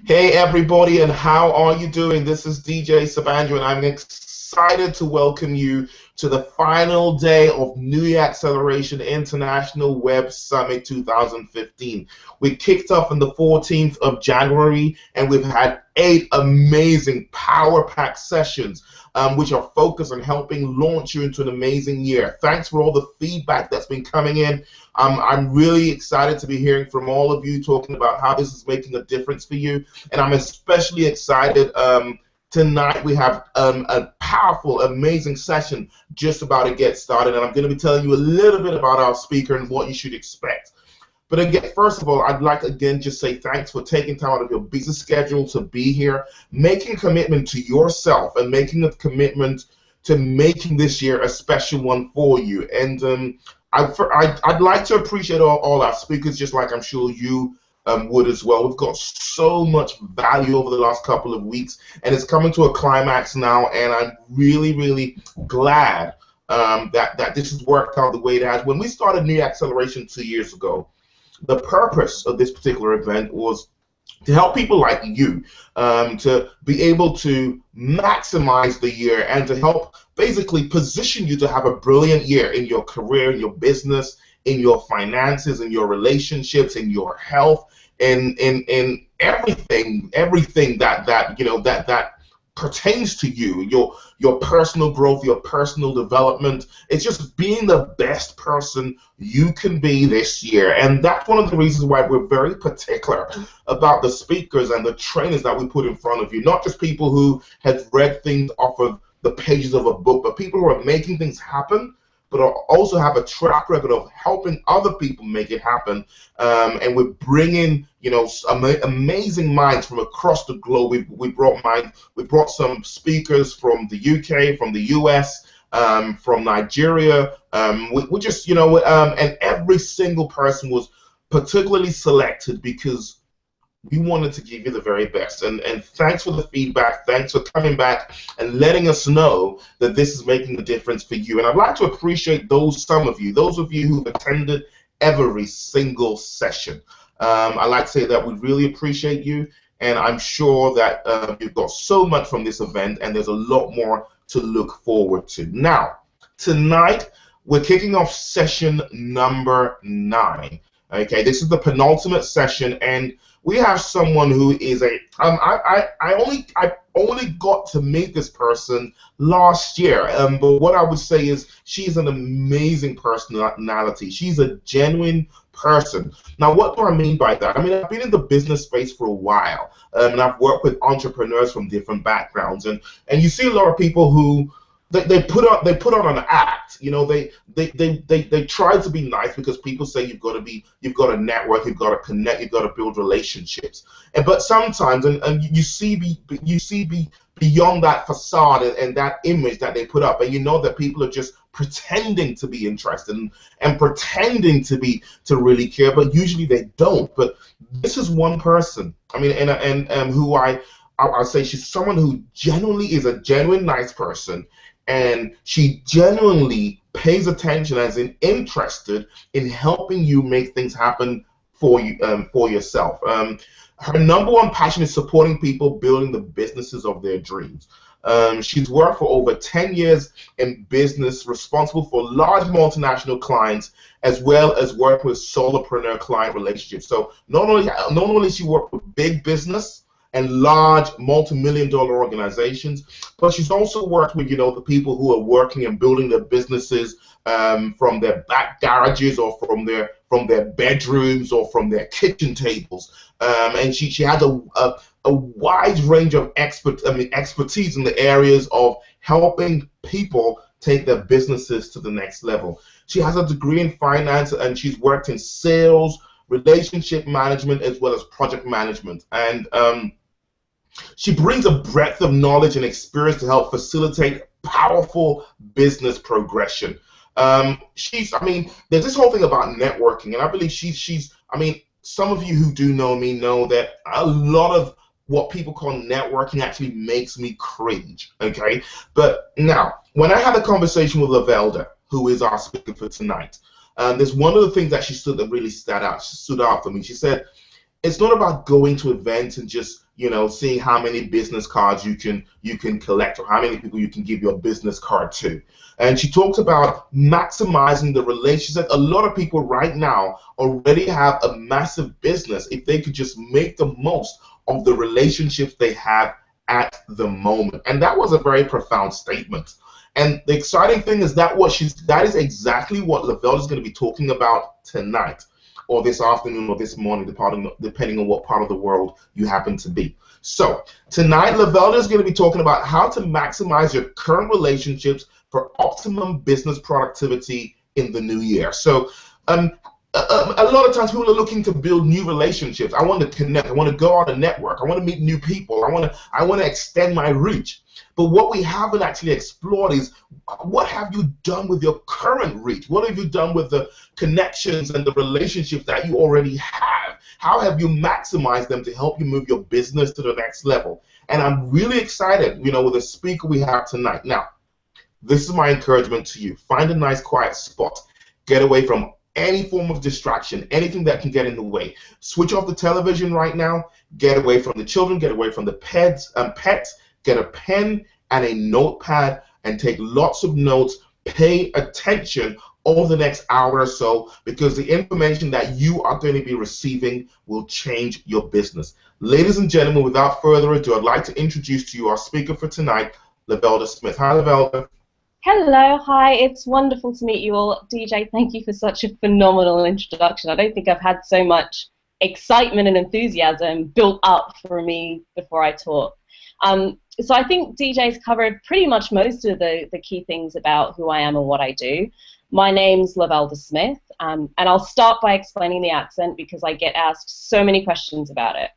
Hey everybody, and how are you doing? This is DJ Sabanjo, and I'm excited to welcome you to the final day of NYA Acceleration International Web Summit 2015. We kicked off on the 14th of January, and we've had 8 amazing power-packed sessions, which are focused on helping launch you into an amazing year. Thanks for all the feedback that's been coming in. I'm really excited to be hearing from all of you talking about how this is making a difference for you. And I'm especially excited. Tonight we have a powerful, amazing session just about to get started, and I'm going to be telling you a little bit about our speaker and what you should expect. But again, first of all, I'd like to again just say thanks for taking time out of your busy schedule to be here, making a commitment to yourself, and making a commitment to making this year a special one for you. And I'd like to appreciate all our speakers, just like I'm sure you would as well. We've got so much value over the last couple of weeks, and it's coming to a climax now, and I'm really, really glad that this has worked out the way it has. When we started NYA Acceleration 2 years ago, the purpose of this particular event was to help people like you to be able to maximize the year and to help basically position you to have a brilliant year in your career, in your business, in your finances, in your relationships, in your health, in everything that pertains to you, your personal growth, your personal development. It's just being the best person you can be this year. And that's one of the reasons why we're very particular about the speakers and the trainers that we put in front of you. Not just people who have read things off of the pages of a book, but people who are making things happen, but also have a track record of helping other people make it happen. And we're bringing, amazing minds from across the globe. We brought some speakers from the UK, from the US, from Nigeria. We just, and every single person was particularly selected because we wanted to give you the very best. And thanks for the feedback. Thanks for coming back and letting us know that this is making a difference for you. And I'd like to appreciate some of you who've attended every single session. I'd like to say that we really appreciate you, and I'm sure that you've got so much from this event, and there's a lot more to look forward to. Now, tonight, we're kicking off session number 9. Okay, this is the penultimate session, and we have someone who is I only got to meet this person last year, but what I would say is she's an amazing personality. She's a genuine person. Now, what do I mean by that? I mean, I've been in the business space for a while, and I've worked with entrepreneurs from different backgrounds, and you see a lot of people who they put on an act. They try to be nice because people say you've got to network, you've got to connect, you've got to build relationships. But sometimes, and you see beyond that facade and that image that they put up, and you know that people are just pretending to be interested and pretending to really care, but usually they don't. But this is one person. I mean, and who I'll say she's someone who genuinely is a genuine nice person. And she genuinely pays attention, as in interested in helping you make things happen for you, for yourself. Her number one passion is supporting people building the businesses of their dreams. She's worked for over 10 years in business, responsible for large multinational clients, as well as working with solopreneur client relationships. So not only she worked with big business and large multi-million-dollar organizations, but she's also worked with the people who are working and building their businesses from their back garages, or from their bedrooms, or from their kitchen tables. And she has a wide range of expertise in the areas of helping people take their businesses to the next level. She has a degree in finance, and she's worked in sales, relationship management, as well as project management. And she brings a breadth of knowledge and experience to help facilitate powerful business progression. There's this whole thing about networking, and I believe some of you who do know me know that a lot of what people call networking actually makes me cringe, okay? But now, when I had a conversation with Lavelda, who is our speaker for tonight, there's one of the things that she stood that really stood out for me. She said, it's not about going to events and just, seeing how many business cards you can collect, or how many people you can give your business card to. And she talks about maximizing the relationship. A lot of people right now already have a massive business if they could just make the most of the relationships they have at the moment. And that was a very profound statement. And the exciting thing is that is exactly what Lavelle is going to be talking about tonight, or this afternoon, or this morning, depending on what part of the world you happen to be. So tonight, Lavelle is going to be talking about how to maximize your current relationships for optimum business productivity in the new year. So a lot of times people are looking to build new relationships. I want to connect. I want to go out and network. I want to meet new people. I want to extend my reach. But what we haven't actually explored is, what have you done with your current reach? What have you done with the connections and the relationships that you already have? How have you maximized them to help you move your business to the next level? And I'm really excited, with the speaker we have tonight. Now, this is my encouragement to you. Find a nice quiet spot. Get away from any form of distraction, anything that can get in the way. Switch off the television right now. Get away from the children. Get away from the pets. Get a pen and a notepad and take lots of notes. Pay attention over the next hour or so, because the information that you are going to be receiving will change your business. Ladies and gentlemen, without further ado, I'd like to introduce to you our speaker for tonight, Lavelda Smith. Hi, Lavelda. Hello, hi, it's wonderful to meet you all. DJ, thank you for such a phenomenal introduction. I don't think I've had so much excitement and enthusiasm built up for me before I talk. So I think DJ's covered pretty much most of the key things about who I am and what I do. My name's Lavelda Smith, and I'll start by explaining the accent because I get asked so many questions about it.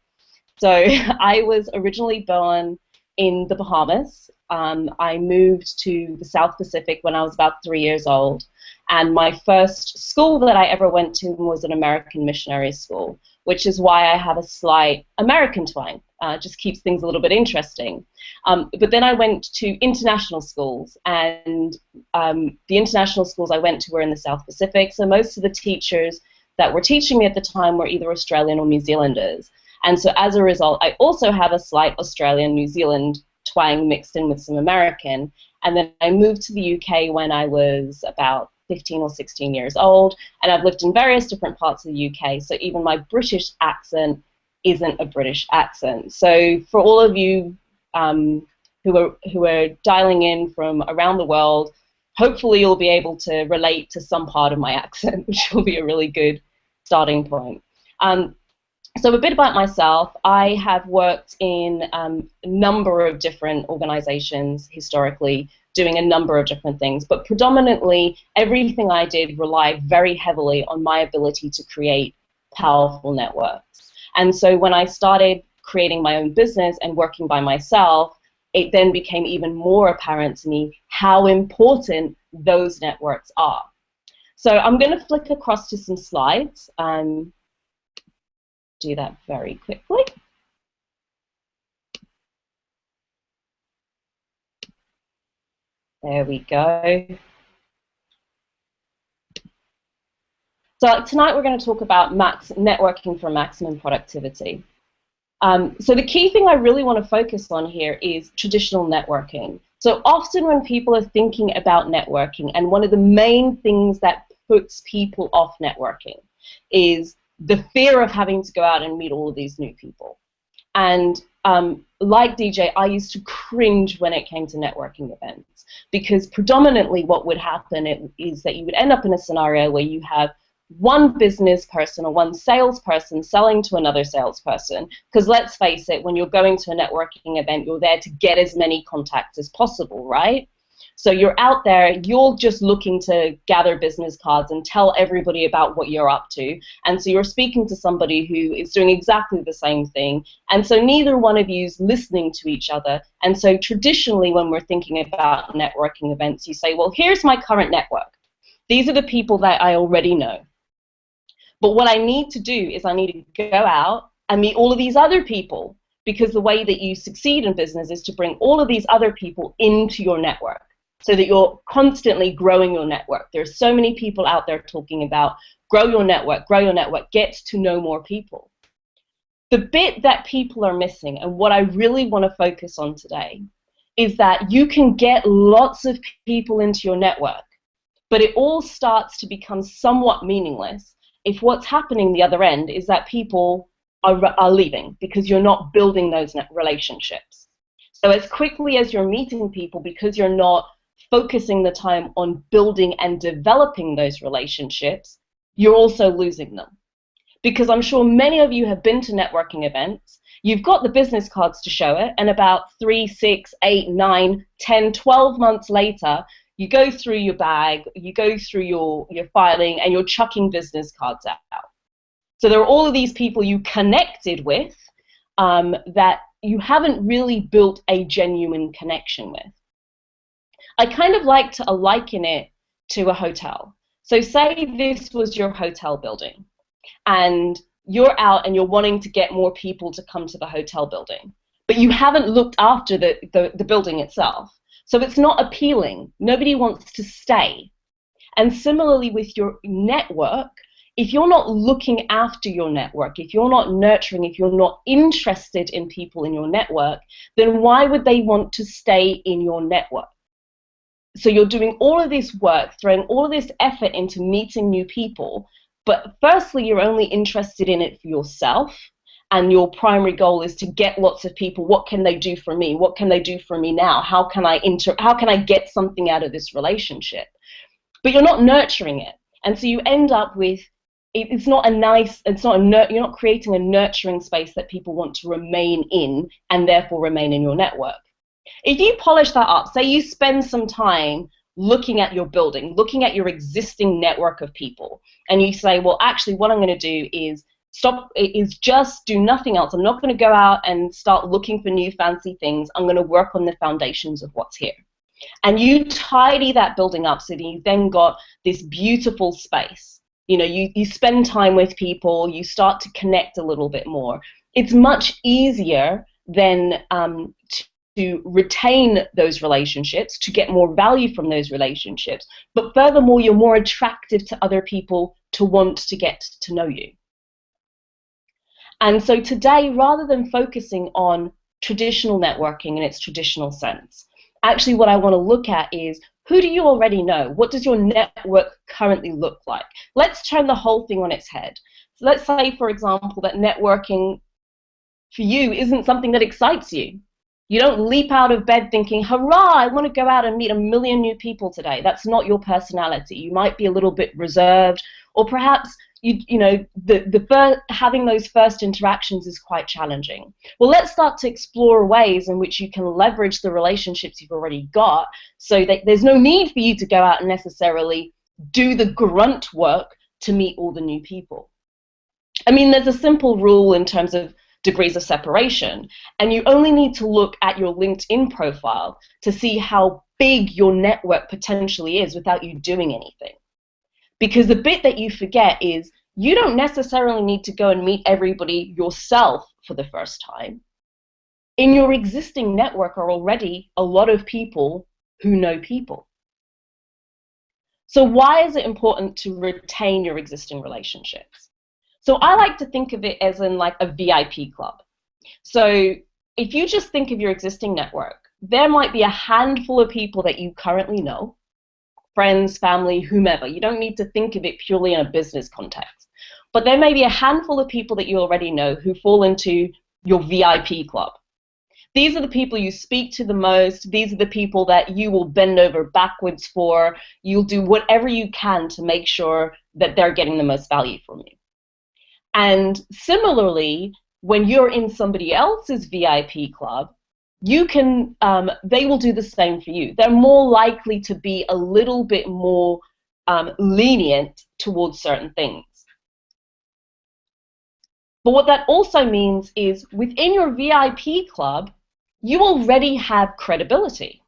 So I was originally born in the Bahamas. I moved to the South Pacific when I was about 3 years old, and my first school that I ever went to was an American missionary school, which is why I have a slight American twang. Just keeps things a little bit interesting. But then I went to international schools, and the international schools I went to were in the South Pacific, so most of the teachers that were teaching me at the time were either Australian or New Zealanders. And so as a result, I also have a slight Australian, New Zealand twang mixed in with some American. And then I moved to the UK when I was about 15 or 16 years old, and I've lived in various different parts of the UK, so even my British accent isn't a British accent. So for all of you who are dialing in from around the world, hopefully you'll be able to relate to some part of my accent, which will be a really good starting point. So a bit about myself. I have worked in a number of different organizations historically, doing a number of different things, but predominantly everything I did relied very heavily on my ability to create powerful networks. And so when I started creating my own business and working by myself, it then became even more apparent to me how important those networks are. So I'm going to flick across to some slides. Do that very quickly. There we go. So tonight we're going to talk about networking for maximum productivity. So the key thing I really want to focus on here is traditional networking. So often when people are thinking about networking, and one of the main things that puts people off networking is the fear of having to go out and meet all of these new people. And like DJ, I used to cringe when it came to networking events, because predominantly what would happen is that you would end up in a scenario where you have one business person or one salesperson selling to another salesperson, because let's face it, when you're going to a networking event, you're there to get as many contacts as possible, right? So you're out there, you're just looking to gather business cards and tell everybody about what you're up to. And so you're speaking to somebody who is doing exactly the same thing. And so neither one of you is listening to each other. And so traditionally when we're thinking about networking events, you say, well, here's my current network. These are the people that I already know. But what I need to do is I need to go out and meet all of these other people, because the way that you succeed in business is to bring all of these other people into your network, so that you're constantly growing your network. There's so many people out there talking about grow your network, get to know more people. The bit that people are missing, and what I really want to focus on today, is that you can get lots of people into your network, but it all starts to become somewhat meaningless if what's happening the other end is that people are leaving because you're not building those relationships. So as quickly as you're meeting people, because you're not focusing the time on building and developing those relationships, you're also losing them. Because I'm sure many of you have been to networking events, you've got the business cards to show it, and about 3, 6, 8, 9, 10, 12 months later, you go through your bag, you go through your filing, and you're chucking business cards out. So there are all of these people you connected with that you haven't really built a genuine connection with. I kind of like to liken it to a hotel. So say this was your hotel building, and you're out and you're wanting to get more people to come to the hotel building, but you haven't looked after the building itself. So it's not appealing. Nobody wants to stay. And similarly with your network, if you're not looking after your network, if you're not nurturing, if you're not interested in people in your network, then why would they want to stay in your network? So you're doing all of this work, throwing all of this effort into meeting new people, but firstly, you're only interested in it for yourself, and your primary goal is to get lots of people. What can they do for me? What can they do for me now? How can I get something out of this relationship? But you're not nurturing it, and so you end up with you're not creating a nurturing space that people want to remain in and therefore remain in your network. If you polish that up, say you spend some time looking at your building, looking at your existing network of people, and you say, well, actually, what I'm going to do is just do nothing else. I'm not going to go out and start looking for new fancy things. I'm going to work on the foundations of what's here. And you tidy that building up so that you've then got this beautiful space. You know, you spend time with people, you start to connect a little bit more. It's much easier than to retain those relationships, to get more value from those relationships, but furthermore, you're more attractive to other people to want to get to know you. And so today, rather than focusing on traditional networking in its traditional sense, actually what I want to look at is, who do you already know? What does your network currently look like? Let's turn the whole thing on its head. So let's say, for example, that networking for you isn't something that excites you. You don't leap out of bed thinking, hurrah, I want to go out and meet 1 million new people today. That's not your personality. You might be a little bit reserved, or perhaps having those first interactions is quite challenging. Well, let's start to explore ways in which you can leverage the relationships you've already got so that there's no need for you to go out and necessarily do the grunt work to meet all the new people. I mean, there's a simple rule in terms of degrees of separation, and you only need to look at your LinkedIn profile to see how big your network potentially is without you doing anything. Because the bit that you forget is you don't necessarily need to go and meet everybody yourself for the first time. In your existing network are already a lot of people who know people. So why is it important to retain your existing relationships? So I like to think of it as in like a VIP club. So if you just think of your existing network, there might be a handful of people that you currently know, friends, family, whomever. You don't need to think of it purely in a business context. But there may be a handful of people that you already know who fall into your VIP club. These are the people you speak to the most. These are the people that you will bend over backwards for. You'll do whatever you can to make sure that they're getting the most value from you. And similarly, when you're in somebody else's VIP club, you can, they will do the same for you. They're more likely to be a little bit more lenient towards certain things. But what that also means is within your VIP club, you already have credibility.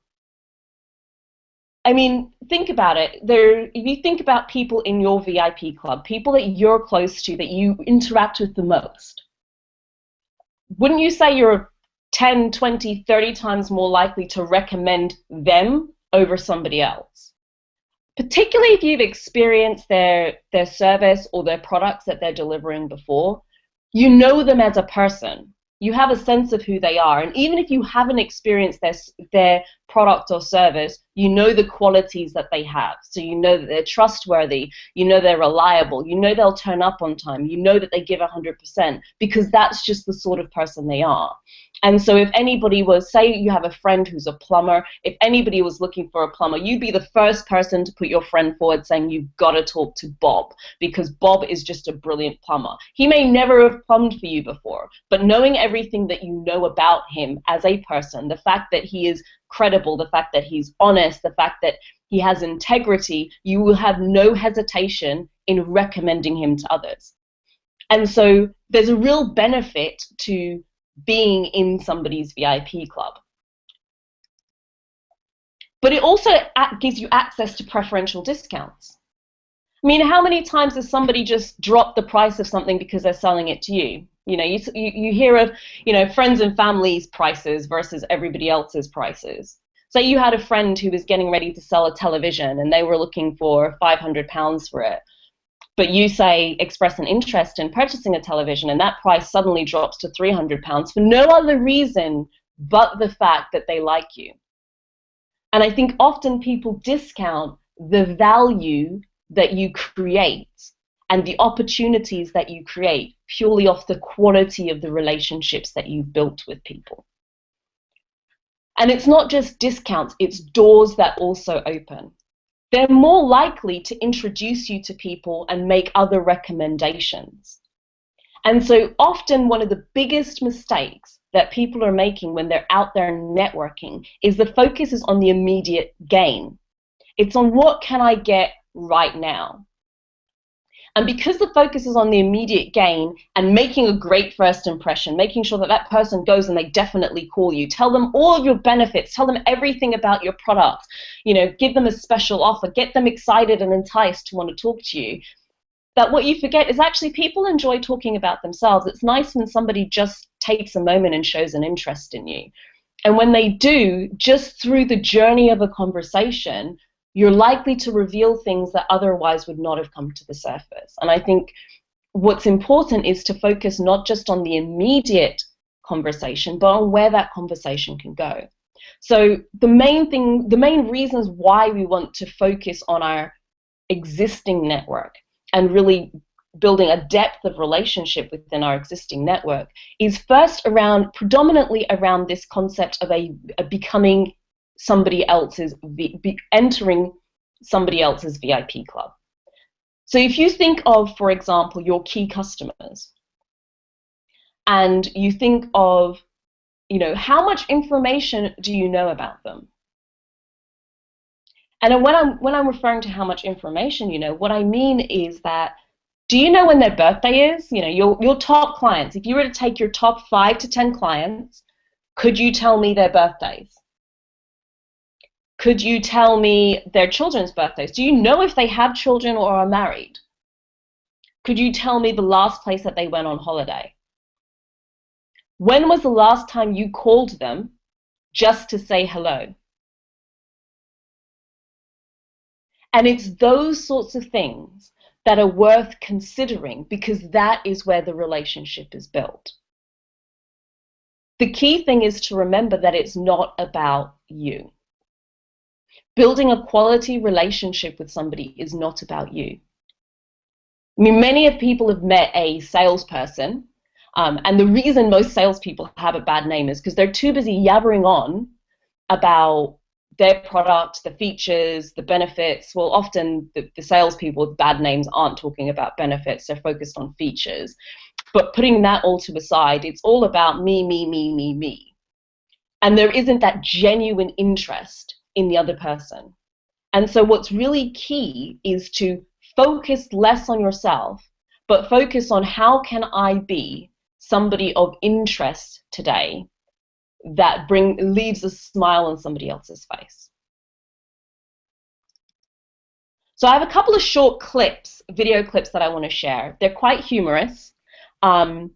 I mean, think about it. If you think about people in your VIP club, people that you're close to, that you interact with the most, wouldn't you say you're 10, 20, 30 times more likely to recommend them over somebody else? Particularly if you've experienced their service or their products that they're delivering before, You know them as a person. You have a sense of who they are. And even if you haven't experienced their product or service, you know the qualities that they have. So you know that they're trustworthy, you know they're reliable, you know they'll turn up on time, you know that they give 100%, because that's just the sort of person they are. And so if anybody was, say you have a friend who's a plumber, if anybody was looking for a plumber, you'd be the first person to put your friend forward saying, you've got to talk to Bob, because Bob is just a brilliant plumber. He may never have plumbed for you before, but knowing everything that you know about him as a person, the fact that he is credible, the fact that he's honest, the fact that he has integrity, you will have no hesitation in recommending him to others. And so there's a real benefit to being in somebody's VIP club. But it also gives you access to preferential discounts. I mean, how many times has somebody just dropped the price of something because they're selling it to you? You know, you hear of, you know, friends and family's prices versus everybody else's prices. Say you had a friend who was getting ready to sell a television and they were looking for £500 for it. But you say express an interest in purchasing a television and that price suddenly drops to £300 for no other reason but the fact that they like you. And I think often people discount the value that you create and the opportunities that you create purely off the quality of the relationships that you've built with people. And it's not just discounts, it's doors that also open. They're more likely to introduce you to people and make other recommendations. And so often one of the biggest mistakes that people are making when they're out there networking is the focus is on the immediate gain. It's on what can I get right now. And because the focus is on the immediate gain and making a great first impression, making sure that that person goes and they definitely call you, tell them all of your benefits, tell them everything about your product, you know, give them a special offer, get them excited and enticed to want to talk to you, that what you forget is actually people enjoy talking about themselves. It's nice when somebody just takes a moment and shows an interest in you. And when they do, just through the journey of a conversation, you're likely to reveal things that otherwise would not have come to the surface. And I think what's important is to focus not just on the immediate conversation, but on where that conversation can go. So the main reasons why we want to focus on our existing network and really building a depth of relationship within our existing network is first predominantly around this concept of a becoming somebody else's, entering somebody else's VIP club. So if you think of, for example, your key customers, and you think of, you know, how much information do you know about them? And when I'm referring to how much information you know, what I mean is that, do you know when their birthday is? You know, your top clients, if you were to take your top 5 to 10 clients, could you tell me their birthdays? Could you tell me their children's birthdays? Do you know if they have children or are married? Could you tell me the last place that they went on holiday? When was the last time you called them just to say hello? And it's those sorts of things that are worth considering, because that is where the relationship is built. The key thing is to remember that it's not about you. Building a quality relationship with somebody is not about you. I mean, many of people have met a salesperson, and the reason most salespeople have a bad name is because they're too busy yabbering on about their product, the features, the benefits. Well, often the salespeople with bad names aren't talking about benefits, they're focused on features. But putting that all to the side, it's all about me, me, me, me, me. And there isn't that genuine interest in the other person. And so what's really key is to focus less on yourself, but focus on how can I be somebody of interest today that leaves a smile on somebody else's face. So I have a couple of short clips, video clips that I want to share. They're quite humorous, and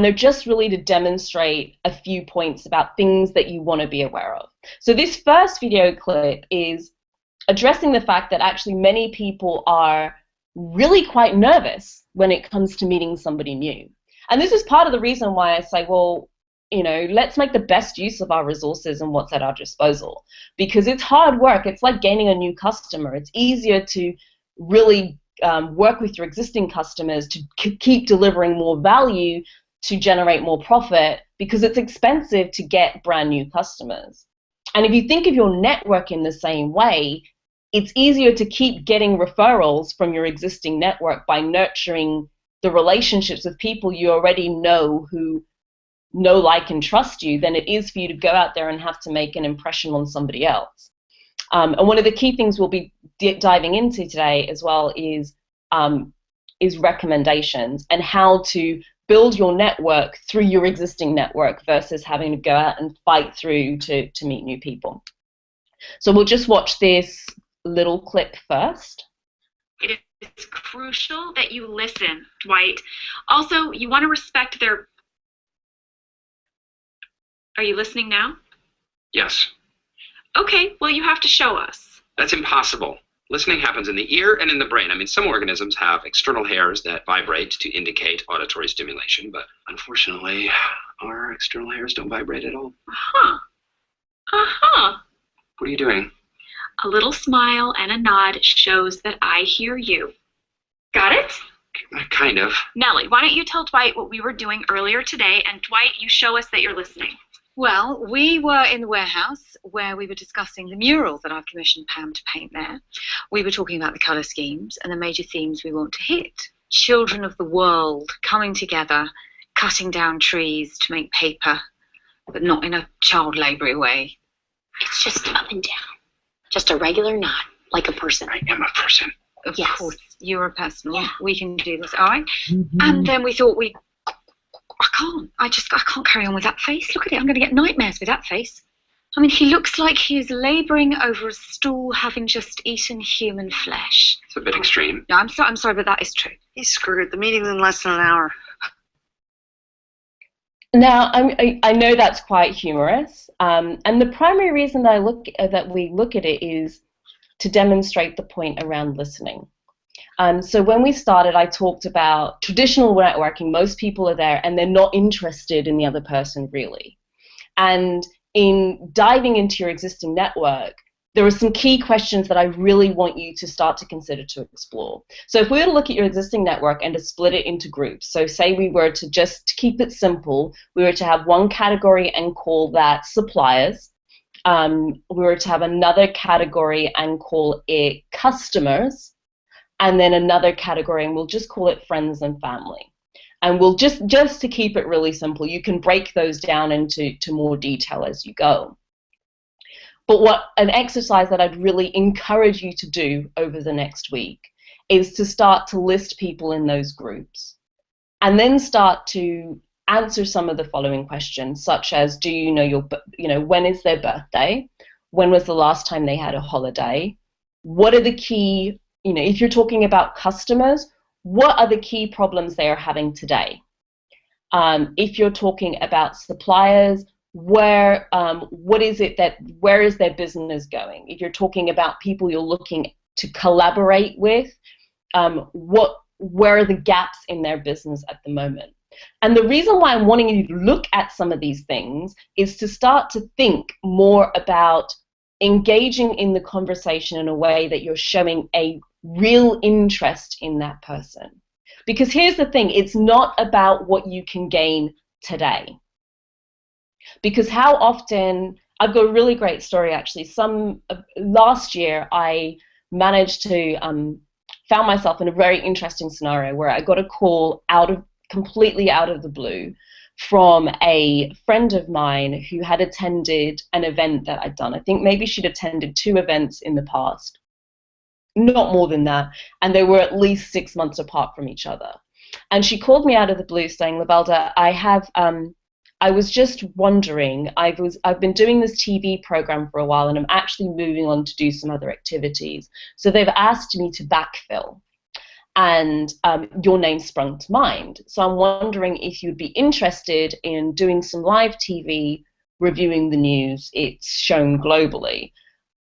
they're just really to demonstrate a few points about things that you want to be aware of. So this first video clip is addressing the fact that actually many people are really quite nervous when it comes to meeting somebody new. And this is part of the reason why I say, well, let's make the best use of our resources and what's at our disposal, because it's hard work. It's like gaining a new customer. It's easier to really work with your existing customers to keep delivering more value to generate more profit, because it's expensive to get brand new customers. And if you think of your network in the same way, it's easier to keep getting referrals from your existing network by nurturing the relationships with people you already know, who know, like, and trust you, than it is for you to go out there and have to make an impression on somebody else. And one of the key things we'll be diving into today as well is recommendations, and how to build your network through your existing network versus having to go out and fight through to meet new people. So we'll just watch this little clip first. It is crucial that you listen, Dwight. Also, you want to respect their... Are you listening now? Yes. Okay, well, you have to show us. That's impossible. Listening happens in the ear and in the brain. I mean, some organisms have external hairs that vibrate to indicate auditory stimulation, but unfortunately, our external hairs don't vibrate at all. Uh-huh. Uh-huh. What are you doing? A little smile and a nod shows that I hear you. Got it? Kind of. Nellie, why don't you tell Dwight what we were doing earlier today, and Dwight, you show us that you're listening. Well, we were in the warehouse where we were discussing the mural that I've commissioned Pam to paint there. We were talking about the colour schemes and the major themes we want to hit. Children of the world coming together, cutting down trees to make paper, but not in a child laboury way. It's just up and down. Just a regular nod, like a person. I am a person. Of Yes. course, you're a person. Yeah. We can do this, all right? And then we thought I can't carry on with that face. Look at it, I'm going to get nightmares with that face. I mean, he looks like he's labouring over a stool having just eaten human flesh. It's a bit extreme. No, I'm sorry, but that is true. He's screwed. The meeting's in less than an hour. Now, I know that's quite humorous, and the primary reason that we look at it is to demonstrate the point around listening. So when we started, I talked about traditional networking. Most people are there and they're not interested in the other person, really. And in diving into your existing network, there are some key questions that I really want you to start to consider to explore. So if we were to look at your existing network and to split it into groups, so say we were to just keep it simple, we were to have one category and call that suppliers. We were to have another category and call it customers, and then another category, and we'll just call it friends and family. And we'll just to keep it really simple, you can break those down into more detail as you go. But what an exercise that I'd really encourage you to do over the next week is to start to list people in those groups, and then start to answer some of the following questions, such as, do you know when is their birthday? When was the last time they had a holiday? What are the key, if you're talking about customers, what are the key problems they are having today? If you're talking about suppliers, where is their business going? If you're talking about people you're looking to collaborate with, where are the gaps in their business at the moment? And the reason why I'm wanting you to look at some of these things is to start to think more about engaging in the conversation in a way that you're showing a real interest in that person. Because here's the thing, it's not about what you can gain today. Because how often, I've got a really great story actually. Last year I managed to found myself in a very interesting scenario where I got a call completely out of the blue from a friend of mine who had attended an event that I'd done. I think maybe she'd attended 2 events in the past, not more than that, and they were at least 6 months apart from each other. And she called me out of the blue saying, Lavelda, I was just wondering, I've been doing this TV program for a while and I'm actually moving on to do some other activities. So they've asked me to backfill. And your name sprung to mind. So I'm wondering if you'd be interested in doing some live TV, reviewing the news. It's shown globally.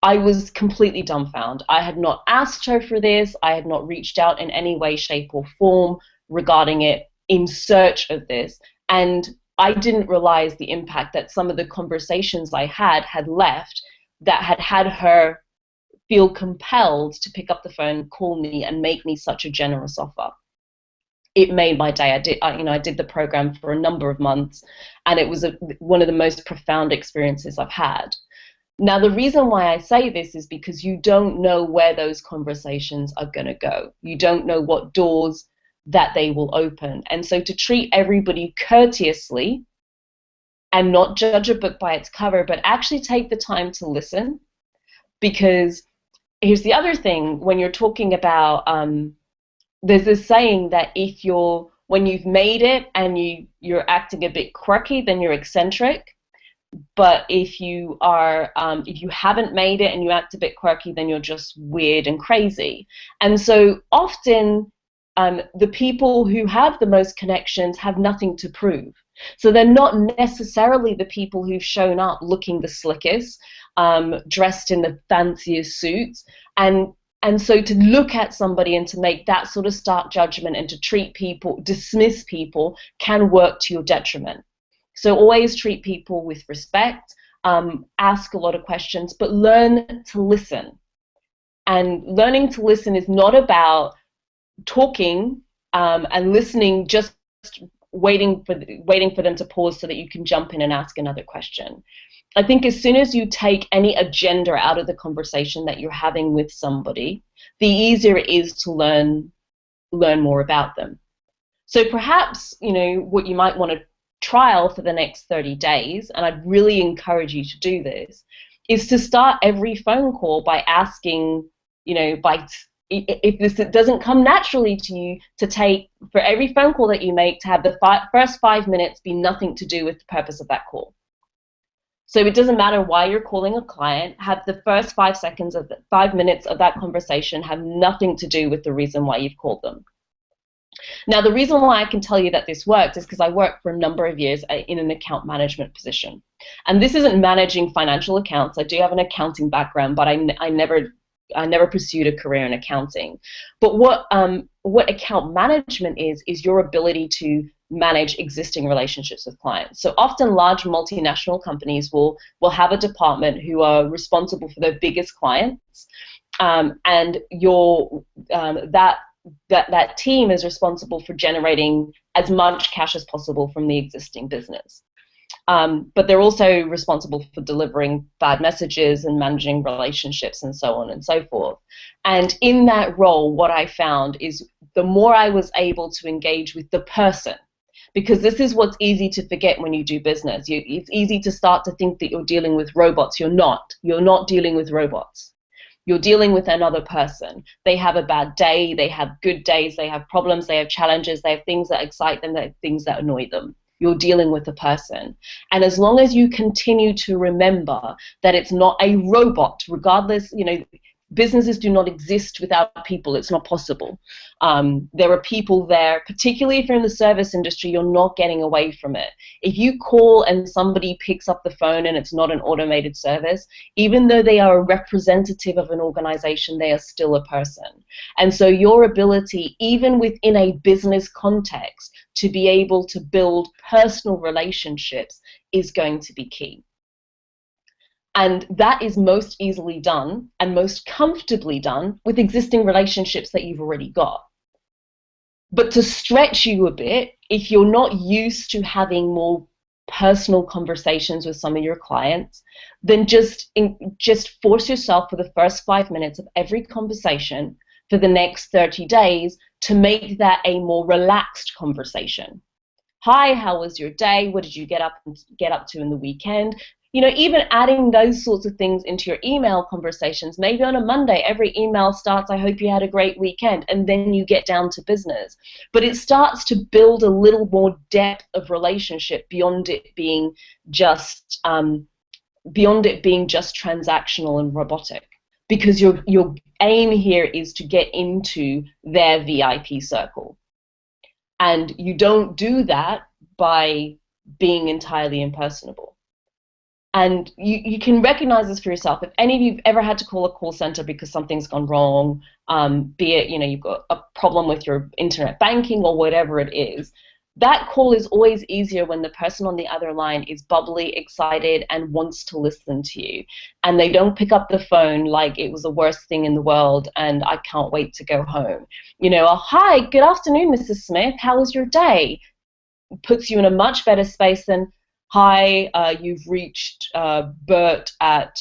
I was completely dumbfounded. I had not asked her for this. I had not reached out in any way, shape, or form regarding it. in search of this. And I didn't realize the impact that some of the conversations I had left that had her feel compelled to pick up the phone, call me, and make me such a generous offer. It made my day. I did the program for a number of months, and it was one of the most profound experiences I've had. Now, the reason why I say this is because you don't know where those conversations are going to go. You don't know what doors that they will open. And so to treat everybody courteously and not judge a book by its cover, but actually take the time to listen, because here's the other thing, when you're talking about, there's this saying that when you've made it and you're acting a bit quirky, then you're eccentric. But if you haven't made it and you act a bit quirky, then you're just weird and crazy. And so often the people who have the most connections have nothing to prove. So they're not necessarily the people who've shown up looking the slickest, dressed in the fanciest suits. And so to look at somebody and to make that sort of stark judgment and to treat people, dismiss people, can work to your detriment. So always treat people with respect, ask a lot of questions, but learn to listen. And learning to listen is not about talking and listening, just waiting for them to pause so that you can jump in and ask another question. I think as soon as you take any agenda out of the conversation that you're having with somebody, the easier it is to learn more about them. So perhaps, what you might want to trial for the next 30 days, and I'd really encourage you to do this, is to start every phone call by asking, if this doesn't come naturally to you, to take, for every phone call that you make, to have the first 5 minutes be nothing to do with the purpose of that call. So it doesn't matter why you're calling a client, have the first 5 minutes of that conversation have nothing to do with the reason why you've called them. Now, the reason why I can tell you that this works is because I worked for a number of years in an account management position. And this isn't managing financial accounts. I do have an accounting background, but I never pursued a career in accounting. But what account management is your ability to manage existing relationships with clients. So often large multinational companies will have a department who are responsible for their biggest clients, and that team is responsible for generating as much cash as possible from the existing business. But they're also responsible for delivering bad messages and managing relationships and so on and so forth. And in that role, what I found is the more I was able to engage with the person, because this is what's easy to forget when you do business. It's easy to start to think that you're dealing with robots. You're not. You're not dealing with robots. You're dealing with another person. They have a bad day. They have good days. They have problems. They have challenges. They have things that excite them. They have things that annoy them. You're dealing with a person. And as long as you continue to remember that it's not a robot, regardless, businesses do not exist without people. It's not possible. There are people there, particularly if you're in the service industry, you're not getting away from it. If you call and somebody picks up the phone and it's not an automated service, even though they are a representative of an organization, they are still a person. And so your ability, even within a business context, to be able to build personal relationships is going to be key. And that is most easily done and most comfortably done with existing relationships that you've already got. But to stretch you a bit, if you're not used to having more personal conversations with some of your clients, then just force yourself for the first 5 minutes of every conversation for the next 30 days to make that a more relaxed conversation. Hi, how was your day? What did you get up to in the weekend? Even adding those sorts of things into your email conversations. Maybe on a Monday, every email starts, I hope you had a great weekend, and then you get down to business. But it starts to build a little more depth of relationship beyond it being just transactional and robotic. Because your aim here is to get into their VIP circle. And you don't do that by being entirely impersonable. And you can recognize this for yourself. If any of you have ever had to call a call center because something's gone wrong, be it you've got a problem with your internet banking or whatever it is, that call is always easier when the person on the other line is bubbly, excited, and wants to listen to you. And they don't pick up the phone like it was the worst thing in the world and I can't wait to go home. You know, hi, good afternoon, Mrs. Smith. How was your day? Puts you in a much better space than, hi, you've reached Bert at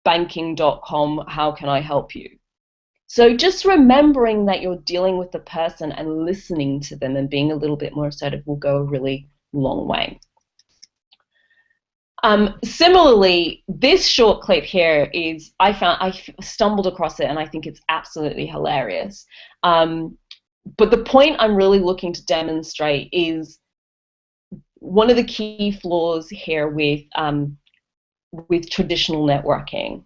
banking.com. How can I help you? So just remembering that you're dealing with the person and listening to them and being a little bit more assertive will go a really long way. Similarly, this short clip here is, I stumbled across it and I think it's absolutely hilarious. But the point I'm really looking to demonstrate is one of the key flaws here with traditional networking,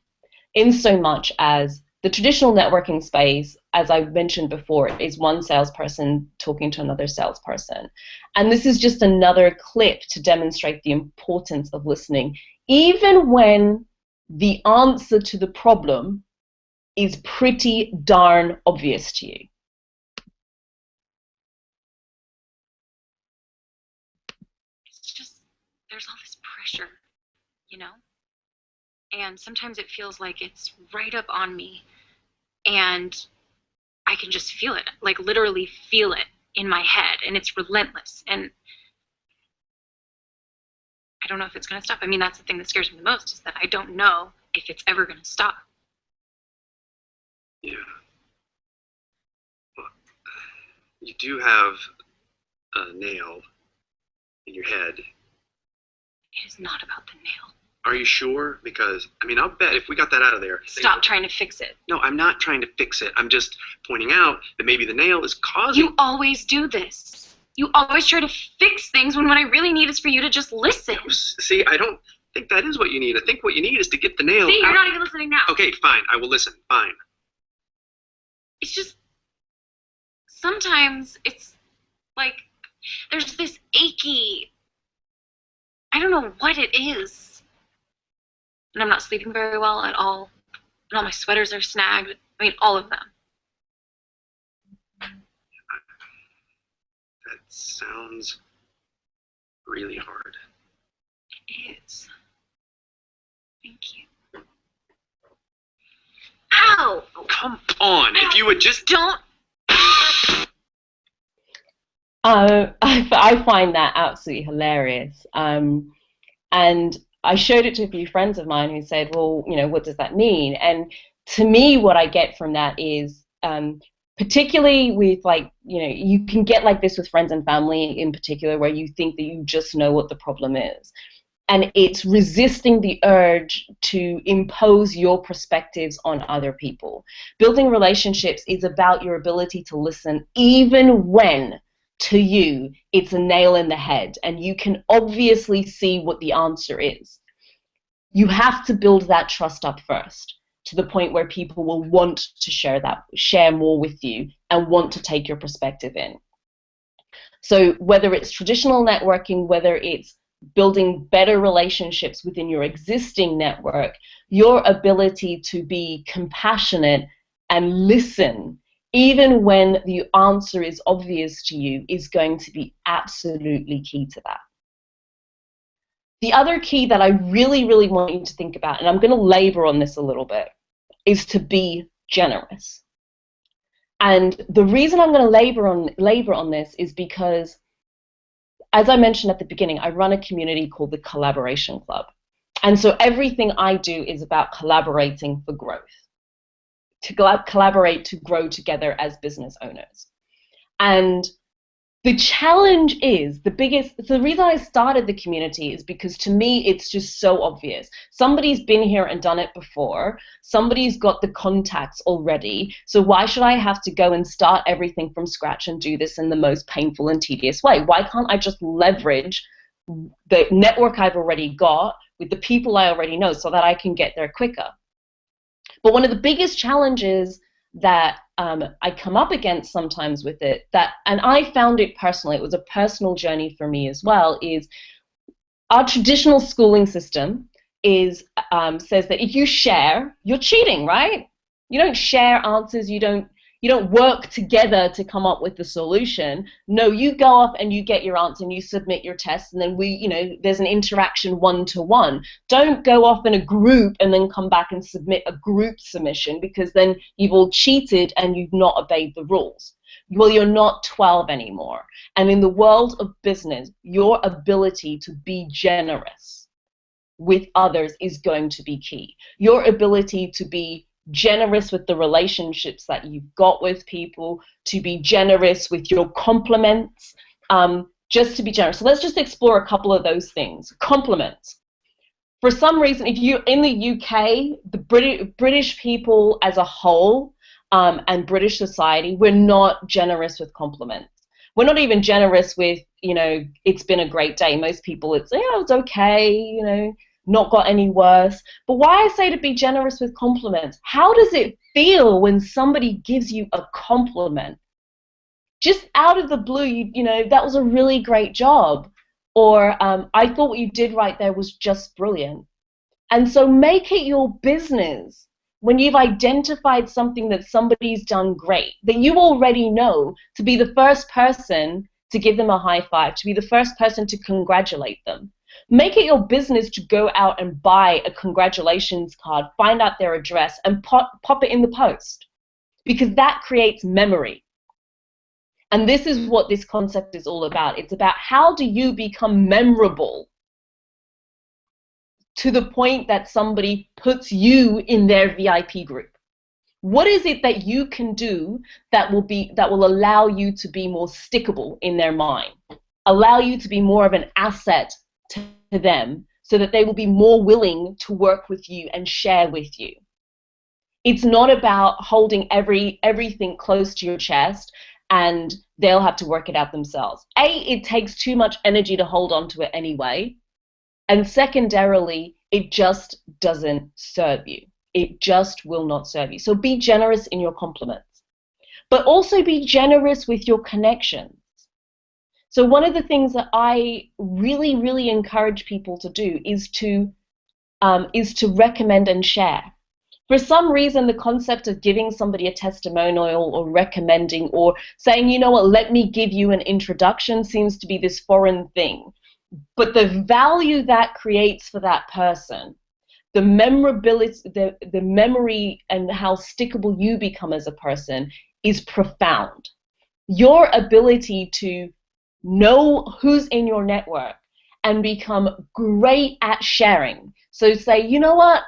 in so much as the traditional networking space, as I mentioned before, is one salesperson talking to another salesperson. And this is just another clip to demonstrate the importance of listening, even when the answer to the problem is pretty darn obvious to you. It's just, there's all this pressure, you know? And sometimes it feels like it's right up on me. And I can just feel it, like literally feel it in my head, and it's relentless. And I don't know if it's going to stop. I mean, that's the thing that scares me the most, is that I don't know if it's ever going to stop. Yeah. Well, you do have a nail in your head. It is not about the nail. Are you sure? Because, I mean, I'll bet if we got that out of there... Stop trying to fix it. No, I'm not trying to fix it. I'm just pointing out that maybe the nail is causing... You always do this. You always try to fix things when what I really need is for you to just listen. See, I don't think that is what you need. I think what you need is to get the nail See, out. you're not even listening now. Okay, fine. I will listen. Fine. It's just... Sometimes it's like there's this achy... I don't know what it is. And I'm not sleeping very well at all. And all my sweaters are snagged. I mean, all of them. That sounds really hard. It is. Thank you. Ow! Oh, come on. If you would just... Don't... I find that absolutely hilarious. And I showed it to a few friends of mine who said, well, you know, what does that mean? And to me, what I get from that is, particularly with, like, you know, you can get like this with friends and family in particular, where you think that you just know what the problem is. And it's resisting the urge to impose your perspectives on other people. Building relationships is about your ability to listen, even when, to you, it's a nail in the head and you can obviously see what the answer is. You have to build that trust up first, to the point where people will want to share more with you and want to take your perspective in. So whether it's traditional networking, whether it's building better relationships within your existing network, your ability to be compassionate and listen even when the answer is obvious to you, is going to be absolutely key to that. The other key that I really, really want you to think about, and I'm going to labor on this a little bit, is to be generous. And the reason I'm going to labor on this is because, as I mentioned at the beginning, I run a community called the Collaboration Club. And so everything I do is about collaborating for growth. To collaborate, to grow together as business owners. And the challenge is, the reason I started the community is because to me it's just so obvious. Somebody's been here and done it before. Somebody's got the contacts already. So why should I have to go and start everything from scratch and do this in the most painful and tedious way? Why can't I just leverage the network I've already got with the people I already know so that I can get there quicker? But one of the biggest challenges that I come up against sometimes with it, and I found it personally, it was a personal journey for me as well, is our traditional schooling system says that if you share, you're cheating, right? You don't share answers, you don't You don't work together to come up with the solution. No, you go off and you get your answer and you submit your test, and then there's an interaction one-to-one. Don't go off in a group and then come back and submit a group submission, because then you've all cheated and you've not obeyed the rules. Well, you're not 12 anymore. And in the world of business, your ability to be generous with others is going to be key. Your ability to be generous with the relationships that you've got with people, to be generous with your compliments, just to be generous. So let's just explore a couple of those things. Compliments. For some reason, if you're in the UK, the British people as a whole, and British society, we're not generous with compliments. We're not even generous with, it's been a great day. Most people, it's okay, not got any worse. But why I say to be generous with compliments, how does it feel when somebody gives you a compliment? Just out of the blue, that was a really great job. Or I thought what you did right there was just brilliant. And so make it your business, when you've identified something that somebody's done great, that you already know, to be the first person to give them a high five, to be the first person to congratulate them. Make it your business to go out and buy a congratulations card, find out their address, and pop it in the post, because that creates memory. And this is what this concept is all about. It's about, how do you become memorable to the point that somebody puts you in their VIP group? What is it that you can do that will allow you to be more stickable in their mind, allow you to be more of an asset to them, so that they will be more willing to work with you and share with you? It's not about holding everything close to your chest and they'll have to work it out themselves. It takes too much energy to hold on to it anyway. And secondarily, it just doesn't serve you. It just will not serve you. So be generous in your compliments. But also be generous with your connections. So one of the things that I really, really encourage people to do is to recommend and share. For some reason, the concept of giving somebody a testimonial or recommending or saying, you know what, let me give you an introduction, seems to be this foreign thing. But the value that creates for that person, the memorability, the memory, and how stickable you become as a person is profound. Your ability to know who's in your network and become great at sharing. So say, you know what,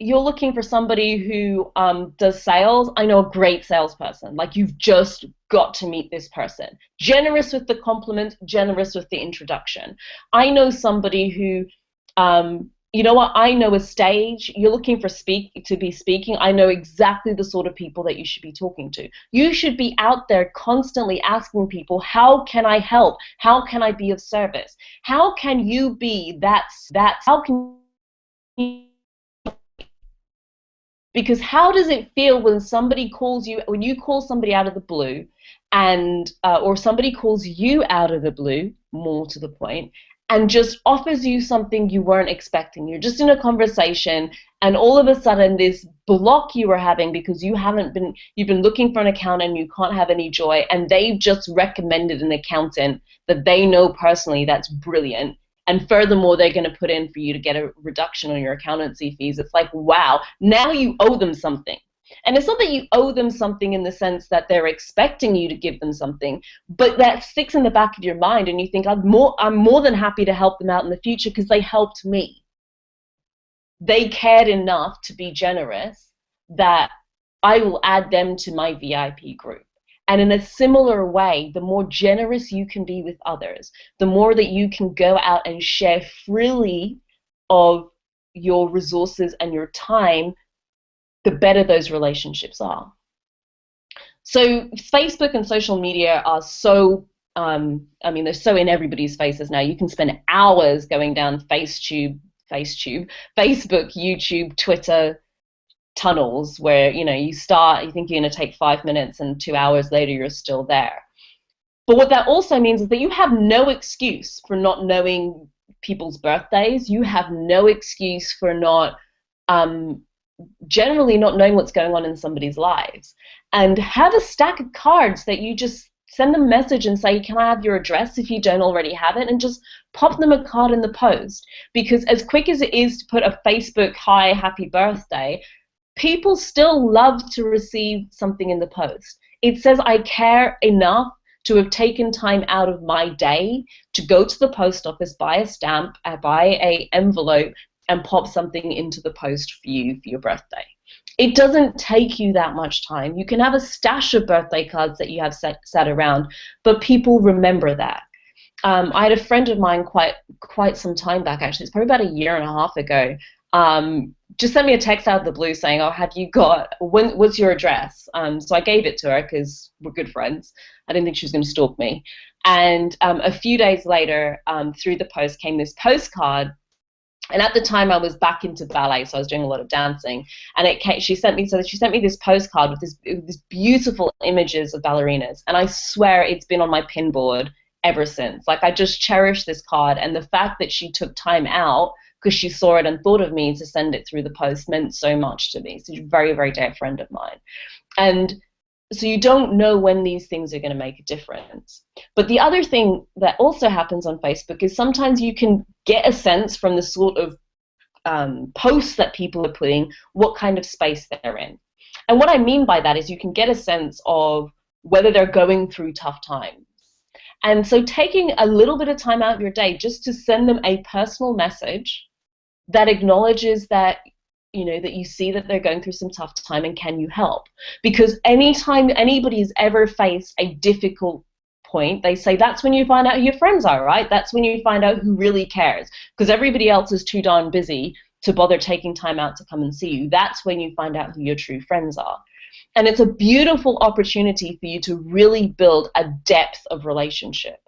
you're looking for somebody who does sales. I know a great salesperson. Like, you've just got to meet this person. Generous with the compliment, generous with the introduction. I know somebody who, you know what, I know a stage. You're looking for to be speaking. I know exactly the sort of people that you should be talking to. You should be out there constantly asking people, how can I help? How can I be of service? How can you be how can you, because how does it feel when somebody calls you, when you call somebody out of the blue, and or somebody calls you out of the blue, more to the point, and just offers you something you weren't expecting? You're just in a conversation, and all of a sudden this block you were having because you've been looking for an accountant and you can't have any joy, and they've just recommended an accountant that they know personally that's brilliant. And furthermore, they're going to put in for you to get a reduction on your accountancy fees. It's like, wow, now you owe them something. And it's not that you owe them something in the sense that they're expecting you to give them something, but that sticks in the back of your mind, and you think, I'm more than happy to help them out in the future because they helped me. They cared enough to be generous that I will add them to my VIP group. And in a similar way, the more generous you can be with others, the more that you can go out and share freely of your resources and your time, the better those relationships are. So Facebook and social media are so, they're so in everybody's faces now. You can spend hours going down Facebook, YouTube, Twitter tunnels where, you think you're going to take 5 minutes and 2 hours later you're still there. But what that also means is that you have no excuse for not knowing people's birthdays. You have no excuse for not generally not knowing what's going on in somebody's lives. And have a stack of cards that you just send them a message and say, can I have your address if you don't already have it, and just pop them a card in the post. Because as quick as it is to put a Facebook, hi, happy birthday, people still love to receive something in the post. It says I care enough to have taken time out of my day to go to the post office, buy a stamp, buy an envelope, and pop something into the post for you for your birthday. It doesn't take you that much time. You can have a stash of birthday cards that you have set around, but people remember that. I had a friend of mine quite some time back, actually, it's probably about a year and a half ago, just sent me a text out of the blue saying, oh, have you got, what's your address? So I gave it to her because we're good friends. I didn't think she was going to stalk me. And a few days later, through the post came this postcard. And at the time, I was back into ballet, so I was doing a lot of dancing. And she sent me this postcard with this beautiful images of ballerinas. And I swear it's been on my pin board ever since. Like, I just cherish this card. And the fact that she took time out because she saw it and thought of me to send it through the post meant so much to me. So she's a very, very dear friend of mine. And so you don't know when these things are going to make a difference. But the other thing that also happens on Facebook is sometimes you can get a sense from the sort of posts that people are putting what kind of space they're in. And what I mean by that is you can get a sense of whether they're going through tough times. And so taking a little bit of time out of your day just to send them a personal message that acknowledges that, you know, that you see that they're going through some tough time and can you help? Because anytime anybody's ever faced a difficult point, they say that's when you find out who your friends are, right? That's when you find out who really cares, because everybody else is too darn busy to bother taking time out to come and see you. That's when you find out who your true friends are. And it's a beautiful opportunity for you to really build a depth of relationship.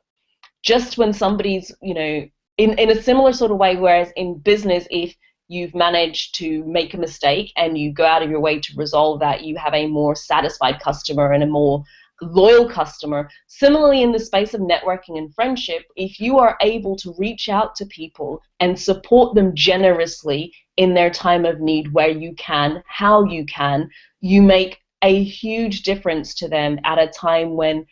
Just when somebody's, you know, in a similar sort of way, whereas in business, if you've managed to make a mistake and you go out of your way to resolve that, you have a more satisfied customer and a more loyal customer. Similarly, in the space of networking and friendship, if you are able to reach out to people and support them generously in their time of need, where you can, how you can, you make a huge difference to them at a time when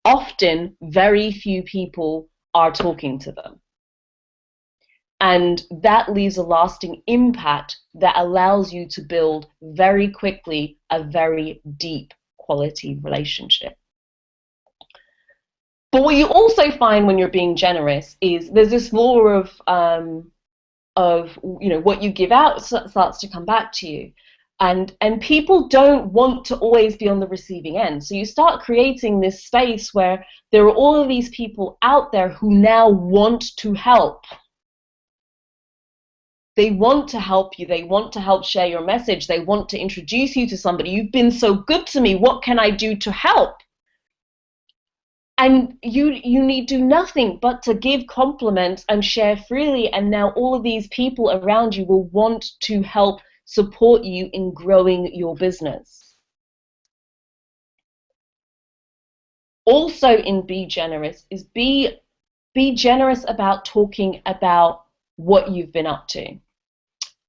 often very few people are talking to them. And that leaves a lasting impact that allows you to build very quickly a very deep quality relationship. But what you also find when you're being generous is there's this law of you know, what you give out starts to come back to you. And people don't want to always be on the receiving end. So you start creating this space where there are all of these people out there who now want to help. They want to help you. They want to help share your message. They want to introduce you to somebody. You've been so good to me. What can I do to help? And you need do nothing but to give compliments and share freely. And now all of these people around you will want to help support you in growing your business. Also in Be Generous is be generous about talking about what you've been up to.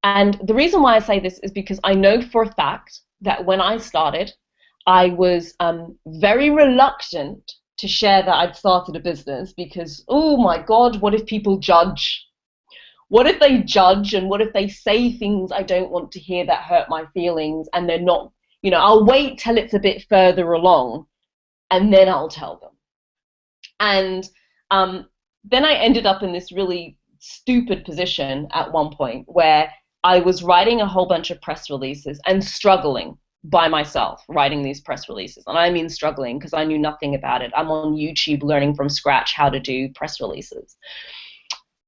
And the reason why I say this is because I know for a fact that when I started, I was very reluctant to share that I'd started a business because, oh my God, what if people judge? What if they judge, and what if they say things I don't want to hear that hurt my feelings, and they're not, you know, I'll wait till it's a bit further along and then I'll tell them. And then I ended up in this really stupid position at one point where I was writing a whole bunch of press releases and struggling by myself writing these press releases. And I mean struggling because I knew nothing about it. I'm on YouTube learning from scratch how to do press releases.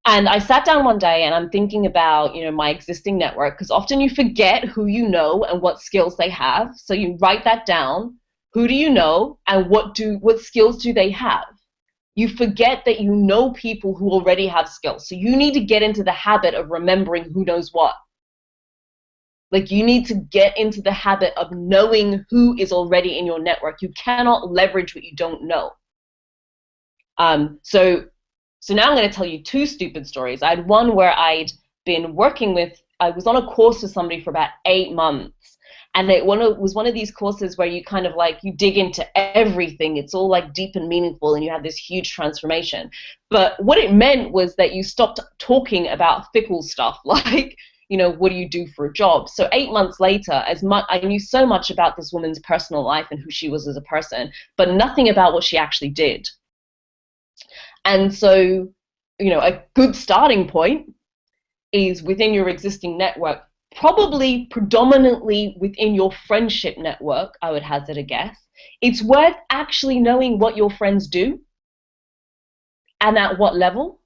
And I sat down one day and I'm thinking about, you know, my existing network, because often you forget who you know and what skills they have. So you write that down. Who do you know and what skills do they have? You forget that you know people who already have skills. So you need to get into the habit of remembering who knows what. Like, you need to get into the habit of knowing who is already in your network. You cannot leverage what you don't know. So now I'm going to tell you two stupid stories. I had one where I'd been working with I was on a course with somebody for about 8 months, and it was one of these courses where you kind of like, you dig into everything. It's all like deep and meaningful, and you have this huge transformation. But what it meant was that you stopped talking about fickle stuff, like, you know, what do you do for a job? So 8 months later, I knew so much about this woman's personal life and who she was as a person, but nothing about what she actually did. And so, you know, a good starting point is within your existing network, probably predominantly within your friendship network, I would hazard a guess. It's worth actually knowing what your friends do and at what level.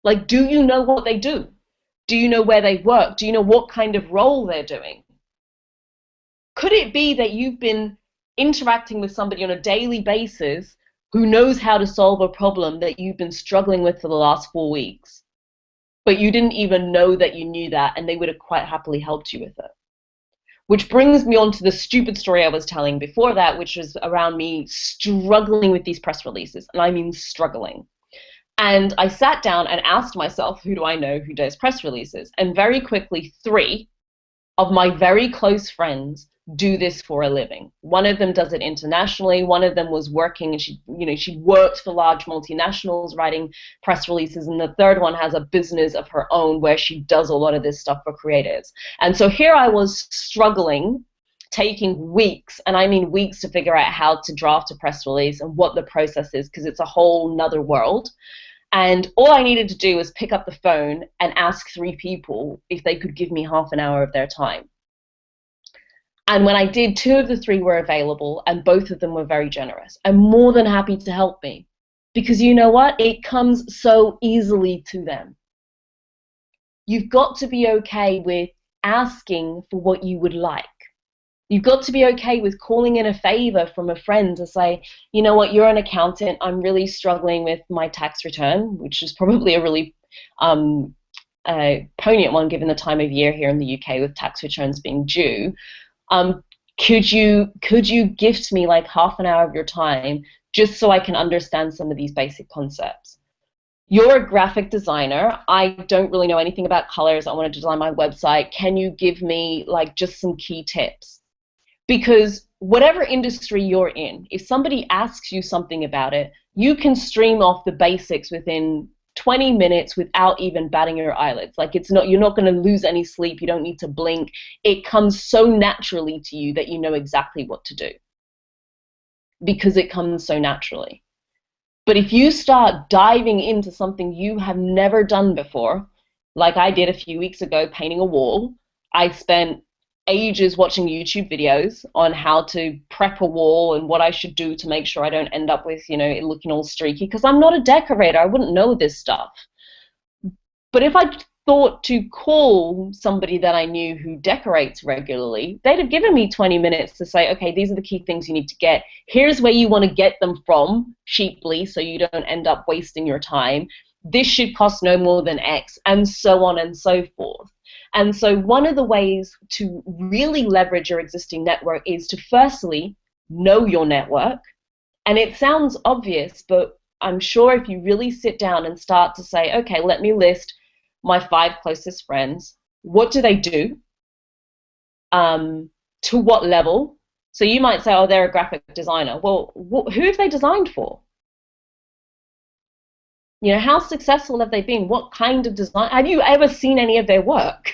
Like, do you know what they do? Do you know where they work? Do you know what kind of role they're doing? Could it be that you've been interacting with somebody on a daily basis who knows how to solve a problem that you've been struggling with for the last 4 weeks, but you didn't even know that you knew that, and they would have quite happily helped you with it? Which brings me on to the stupid story I was telling before that, which was around me struggling with these press releases, and I mean struggling. And I sat down and asked myself, who do I know who does press releases? And very quickly, 3 of my very close friends do this for a living. One of them does it internationally. One of them was working, and she worked for large multinationals writing press releases. And the third one has a business of her own where she does a lot of this stuff for creatives. And so here I was struggling, taking weeks, and I mean weeks, to figure out how to draft a press release and what the process is, because it's a whole nother world. And all I needed to do was pick up the phone and ask 3 people if they could give me half an hour of their time. And when I did, 2 of the 3 were available, and both of them were very generous and more than happy to help me. Because you know what? It comes so easily to them. You've got to be okay with asking for what you would like. You've got to be okay with calling in a favor from a friend to say, you know what, you're an accountant, I'm really struggling with my tax return, which is probably a really poignant one given the time of year here in the UK with tax returns being due. Could you gift me like half an hour of your time just so I can understand some of these basic concepts? You're a graphic designer. I don't really know anything about colors. I want to design my website. Can you give me like just some key tips? Because whatever industry you're in, if somebody asks you something about it, you can stream off the basics within 20 minutes without even batting your eyelids. Like, you're not going to lose any sleep. You don't need to blink. It comes so naturally to you that you know exactly what to do because it comes so naturally. But if you start diving into something you have never done before, like I did a few weeks ago painting a wall, I spent ages watching YouTube videos on how to prep a wall and what I should do to make sure I don't end up with, it looking all streaky, because I'm not a decorator. I wouldn't know this stuff. But if I thought to call somebody that I knew who decorates regularly, they'd have given me 20 minutes to say, okay, these are the key things you need to get. Here's where you want to get them from cheaply so you don't end up wasting your time. This should cost no more than X, and so on and so forth. And so one of the ways to really leverage your existing network is to firstly know your network. And it sounds obvious, but I'm sure if you really sit down and start to say, okay, let me list my 5 closest friends. What do they do? To what level? So you might say, oh, they're a graphic designer. Well, who have they designed for? How successful have they been? What kind of design? Have you ever seen any of their work?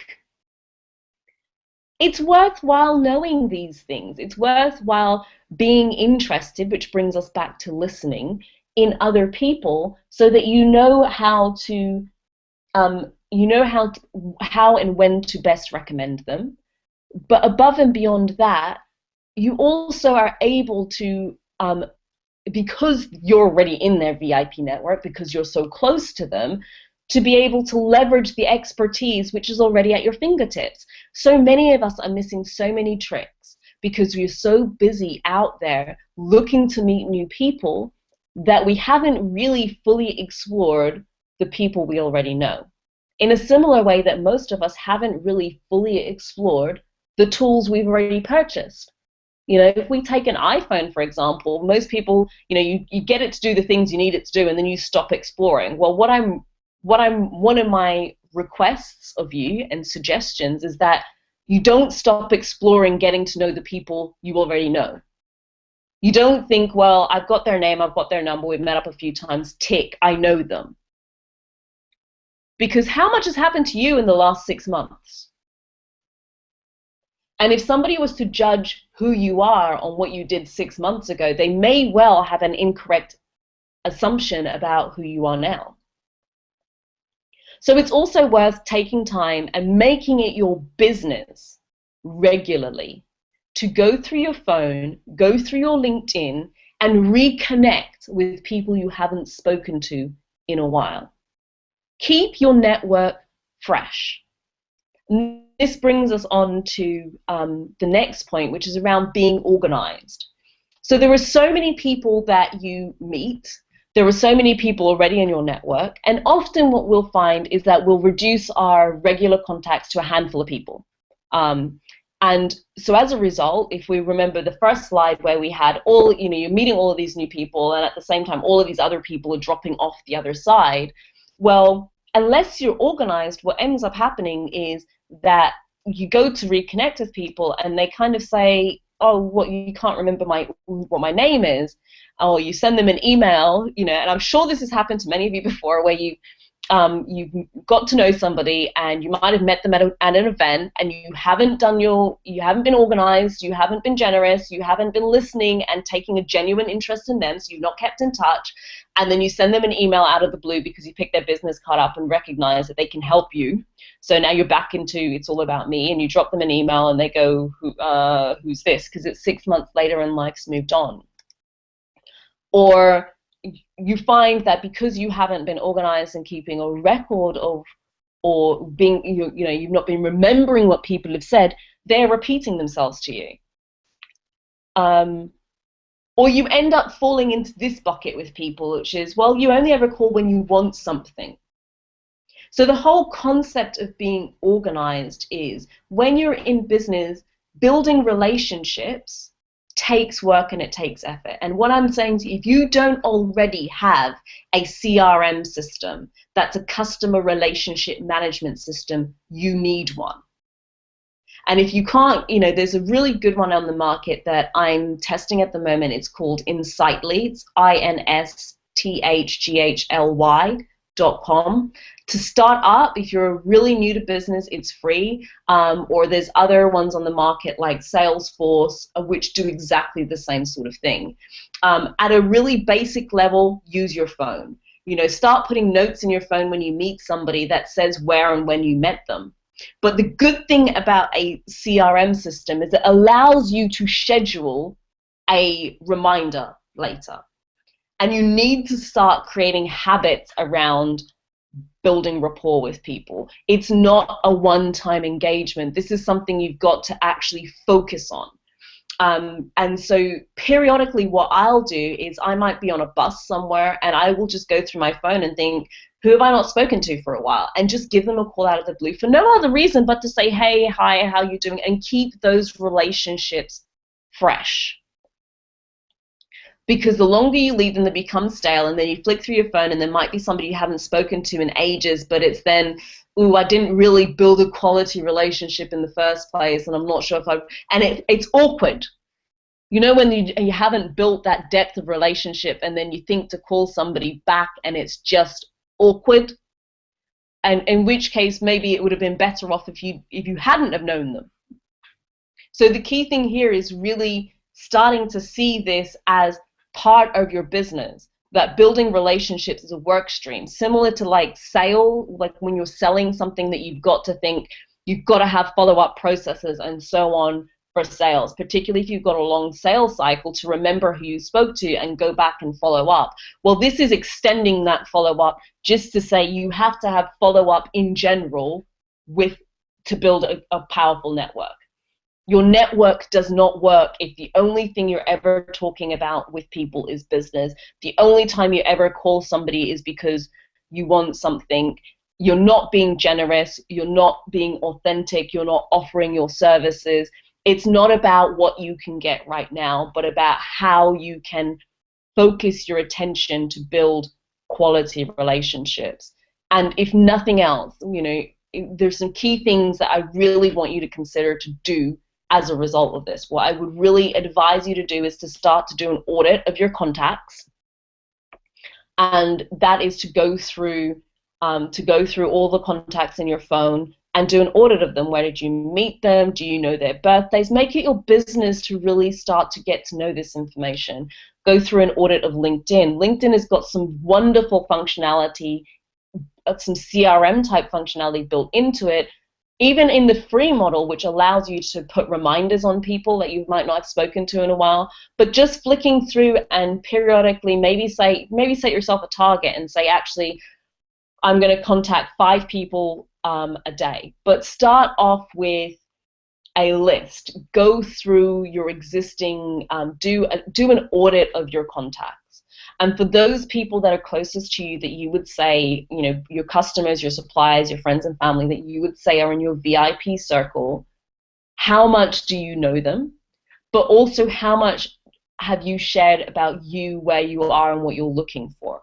It's worthwhile knowing these things. It's worthwhile being interested, which brings us back to listening, in other people so that you know how to, how and when to best recommend them. But above and beyond that, you also are able to, because you're already in their VIP network, because you're so close to them, to be able to leverage the expertise which is already at your fingertips. So many of us are missing so many tricks because we're so busy out there looking to meet new people that we haven't really fully explored the people we already know. In a similar way that most of us haven't really fully explored the tools we've already purchased. If we take an iPhone, for example, most people, you get it to do the things you need it to do, and then you stop exploring. Well, one of my requests of you and suggestions is that you don't stop exploring getting to know the people you already know. You don't think, well, I've got their name, I've got their number, we've met up a few times, tick, I know them. Because how much has happened to you in the last 6 months? And if somebody was to judge who you are on what you did 6 months ago, they may well have an incorrect assumption about who you are now. So it's also worth taking time and making it your business regularly to go through your phone, go through your LinkedIn, and reconnect with people you haven't spoken to in a while. Keep your network fresh. And this brings us on to the next point, which is around being organized. So there are so many people that you meet. There are so many people already in your network, and often what we'll find is that we'll reduce our regular contacts to a handful of people. And so as a result, if we remember the first slide where we had all, you're meeting all of these new people, and at the same time all of these other people are dropping off the other side, well, unless you're organized, what ends up happening is that you go to reconnect with people and they kind of say, oh, what, you can't remember what my name is, or you send them an email, and I'm sure this has happened to many of you before, where you've got to know somebody and you might have met them at an event, and you haven't been organized, you haven't been generous, you haven't been listening and taking a genuine interest in them, so you've not kept in touch, and then you send them an email out of the blue because you picked their business card up and recognize that they can help you. So now you're back into it's all about me, and you drop them an email and they go, who's this? Because it's 6 months later and life's moved on. Or you find that because you haven't been organized and keeping a record of, or being, you've not been remembering what people have said, they're repeating themselves to you. Or you end up falling into this bucket with people, which is, well, you only ever call when you want something. So the whole concept of being organized is, when you're in business, building relationships takes work and it takes effort. And what I'm saying to you, if you don't already have a CRM system, that's a customer relationship management system, you need one. And if you can't, there's a really good one on the market that I'm testing at the moment. It's called Insightly. It's INSTHGHLY.com. To start up, if you're really new to business, it's free. Or there's other ones on the market like Salesforce, which do exactly the same sort of thing. At a really basic level, use your phone. Start putting notes in your phone when you meet somebody that says where and when you met them. But the good thing about a CRM system is it allows you to schedule a reminder later. And you need to start creating habits around building rapport with people. It's not a one-time engagement. This is something you've got to actually focus on. And so periodically what I'll do is I might be on a bus somewhere and I will just go through my phone and think, who have I not spoken to for a while? And just give them a call out of the blue for no other reason but to say, hey, hi, how you doing? And keep those relationships fresh. Because the longer you leave them, they become stale, and then you flick through your phone and there might be somebody you haven't spoken to in ages, but it's then, ooh, I didn't really build a quality relationship in the first place, and I'm not sure if it's awkward. When you haven't built that depth of relationship and then you think to call somebody back and it's just awkward, and in which case maybe it would have been better off if you hadn't have known them. So the key thing here is really starting to see this as part of your business, that building relationships is a work stream, similar to like when you're selling something, that you've got to think, you've got to have follow-up processes and so on for sales, particularly if you've got a long sales cycle, to remember who you spoke to and go back and follow up. Well, this is extending that follow-up just to say you have to have follow-up in general to build a powerful network. Your network does not work if the only thing you're ever talking about with people is business. The only time you ever call somebody is because you want something. You're not being generous. You're not being authentic. You're not offering your services. It's not about what you can get right now, but about how you can focus your attention to build quality relationships. And if nothing else, there's some key things that I really want you to consider to do as a result of this. What I would really advise you to do is to start to do an audit of your contacts, and that is to go through all the contacts in your phone and do an audit of them. Where did you meet them? Do you know their birthdays? Make it your business to really start to get to know this information. Go through an audit of LinkedIn. LinkedIn has got some wonderful functionality, some CRM type functionality built into it, even in the free model, which allows you to put reminders on people that you might not have spoken to in a while. But just flicking through and periodically maybe set yourself a target and say, actually, I'm going to contact 5 people a day. But start off with a list. Go through your existing, do an audit of your contacts. And for those people that are closest to you that you would say, your customers, your suppliers, your friends and family that you would say are in your VIP circle, how much do you know them? But also, how much have you shared about you, where you are, and what you're looking for?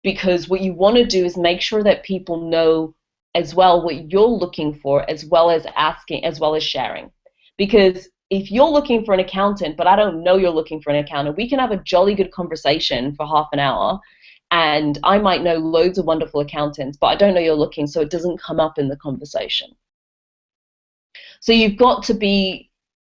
Because what you want to do is make sure that people know as well what you're looking for, as well as asking, as well as sharing. Because if you're looking for an accountant, but I don't know you're looking for an accountant, we can have a jolly good conversation for half an hour, and I might know loads of wonderful accountants, but I don't know you're looking, so it doesn't come up in the conversation. So you've got to be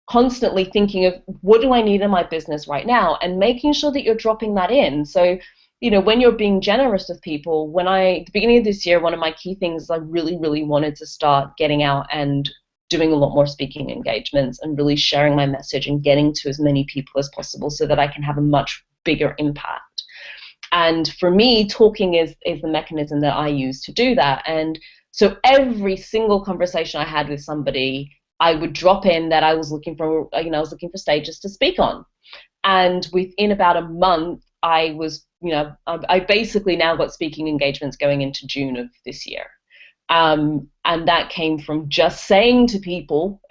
constantly thinking of, what do I need in my business right now, and making sure that you're dropping that in. So when you're being generous with people, at the beginning of this year, one of my key things is I really, really wanted to start getting out and doing a lot more speaking engagements and really sharing my message and getting to as many people as possible so that I can have a much bigger impact. And for me, talking is the mechanism that I use to do that. And so every single conversation I had with somebody, I would drop in that I was looking for, stages to speak on. And within about a month, I basically now got speaking engagements going into June of this year. And that came from just saying to people,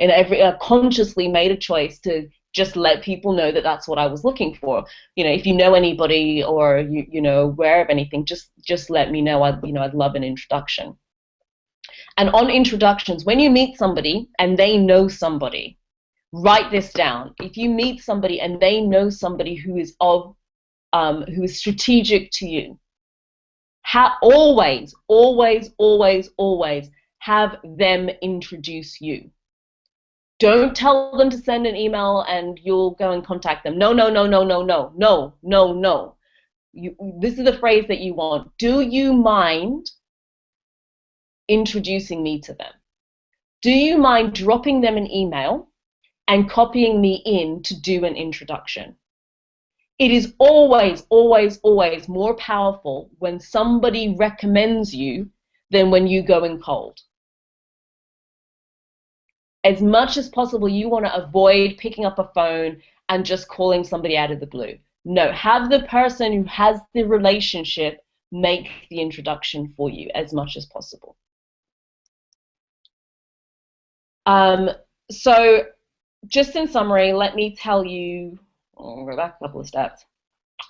consciously made a choice to just let people know that that's what I was looking for. If you know anybody or aware of anything, just let me know. I'd love an introduction. And on introductions, when you meet somebody and they know somebody, write this down. If you meet somebody and they know somebody who is strategic to you, always have them introduce you. Don't tell them to send an email and you'll go and contact them. No. This is the phrase that you want. Do you mind introducing me to them? Do you mind dropping them an email and copying me in to do an introduction? It is always more powerful when somebody recommends you than when you go in cold. As much as possible, you want to avoid picking up a phone and just calling somebody out of the blue. No, have the person who has the relationship make the introduction for you as much as possible. So just in summary, let me tell you, I'll go back a couple of steps.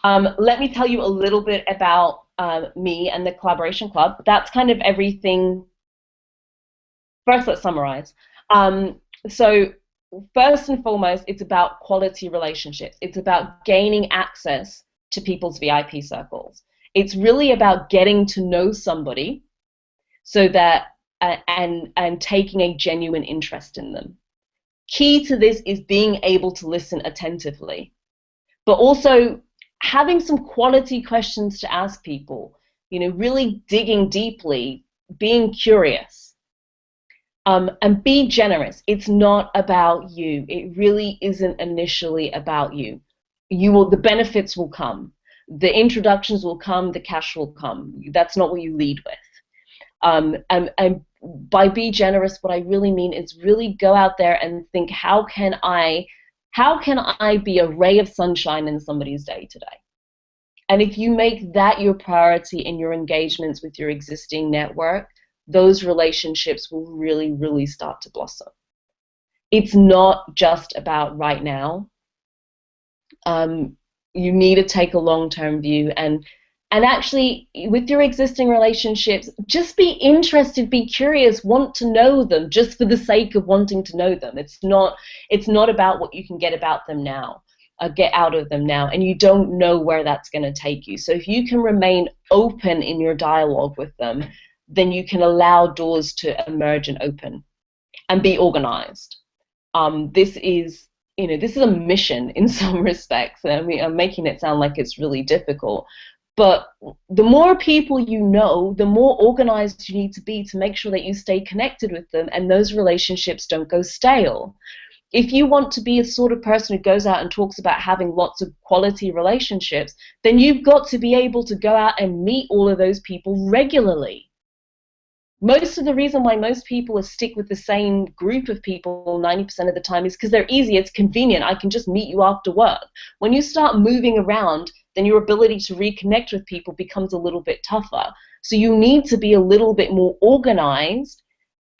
Let me tell you a little bit about me and the Collaboration Club. That's kind of everything. First, let's summarize. So first and foremost, it's about quality relationships. It's about gaining access to people's VIP circles. It's really about getting to know somebody so that and taking a genuine interest in them. Key to this is being able to listen attentively, but also having some quality questions to ask people, really digging deeply, being curious, and be generous. It's not about you. It really isn't initially about you. The benefits will come. The introductions will come, the cash will come. That's not what you lead with. And by be generous, what I really mean is really go out there and think, how can I be a ray of sunshine in somebody's day today? And if you make that your priority in your engagements with your existing network, those relationships will really, really start to blossom. It's not just about right now. You need to take a long-term view, and And actually, with your existing relationships, just be interested, be curious, want to know them just for the sake of wanting to know them. It's not about what you can get about them now, get out of them now, and you don't know where that's going to take you. So if you can remain open in your dialogue with them, then you can allow doors to emerge and open, and be organized. This is a mission in some respects. I mean, I'm making it sound like it's really difficult. But the more people you know, the more organized you need to be to make sure that you stay connected with them and those relationships don't go stale. If you want to be a sort of person who goes out and talks about having lots of quality relationships, then you've got to be able to go out and meet all of those people regularly. Most of the reason why most people stick with the same group of people 90% of the time is because they're easy, it's convenient, I can just meet you after work. When you start moving around, then your ability to reconnect with people becomes a little bit tougher. So you need to be a little bit more organized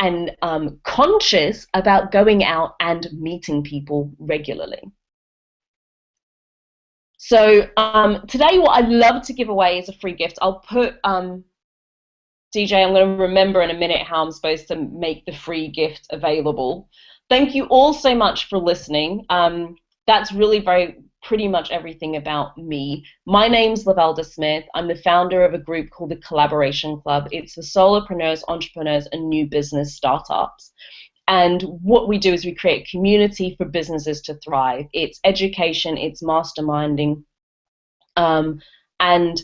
and conscious about going out and meeting people regularly. So today what I'd love to give away is a free gift. I'll put... DJ, I'm going to remember in a minute how I'm supposed to make the free gift available. Thank you all so much for listening. That's really pretty much everything about me. My name's Lavelda Smith. I'm the founder of a group called the Collaboration Club. It's for solopreneurs, entrepreneurs, and new business startups. And what we do is we create a community for businesses to thrive. It's education, it's masterminding, and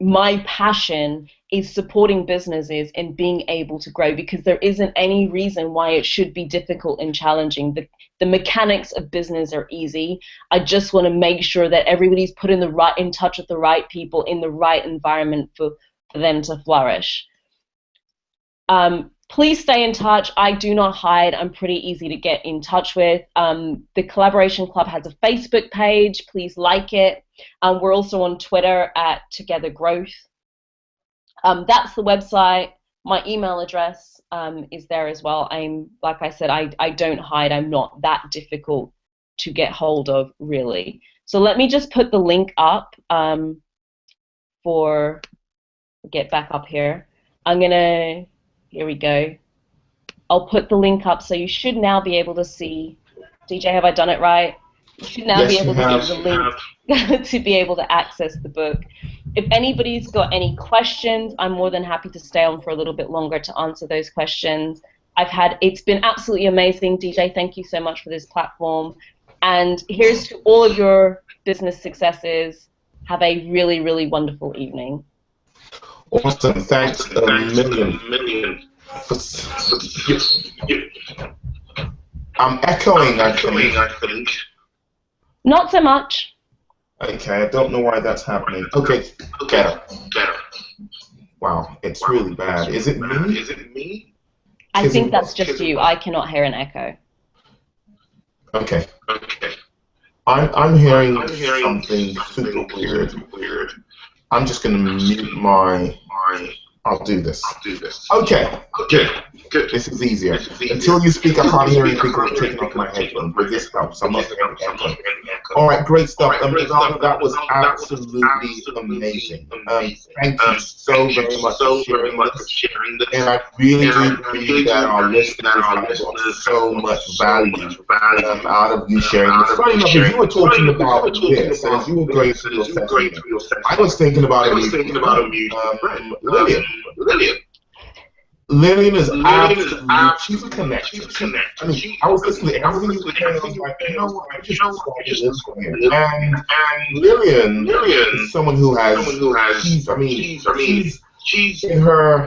my passion is supporting businesses in being able to grow, because there isn't any reason why it should be difficult and challenging. The mechanics of business are easy. I just want to make sure that everybody's put in touch with the right people in the right environment for them to flourish. Please stay in touch. I do not hide. I'm pretty easy to get in touch with. The Collaboration Club has a Facebook page. Please like it. We're also on Twitter at Together Growth. That's the website. My email address is there as well. Like I said, I don't hide. I'm not that difficult to get hold of, really. So let me just put the link up get back up here. Here we go. I'll put the link up, so you should now be able to see. DJ, have I done it right? You should now be able to see the link to be able to access the book. If anybody's got any questions, I'm more than happy to stay on for a little bit longer to answer those questions. It's been absolutely amazing. DJ, thank you so much for this platform. And here's to all of your business successes. Have a really, really wonderful evening. Awesome. Thanks a million. I'm echoing, I think. Not so much. Okay, I don't know why that's happening. Okay, better. Wow, it's really bad. Is it me? I think that's just you. I cannot hear an echo. Okay. I'm hearing something super weird. I'm just going to mute my... I'll do this. Okay, good. This is easier. Until you speak, I can't hear anything because I'm taking off my headphones, but this helps. I'm not hearing echo. All right, great stuff. That was absolutely amazing. Thank you so very much for sharing this. And I really do believe that our listeners have got so much value out of you sharing this. Funny enough, as you were talking about this, and as you were going through your session, I was thinking about a Lillian is absolutely, she's a connector. I mean, I was listening to everything you were saying, I was like, you know what, I just started listening here. And Lillian is someone who has, she's in her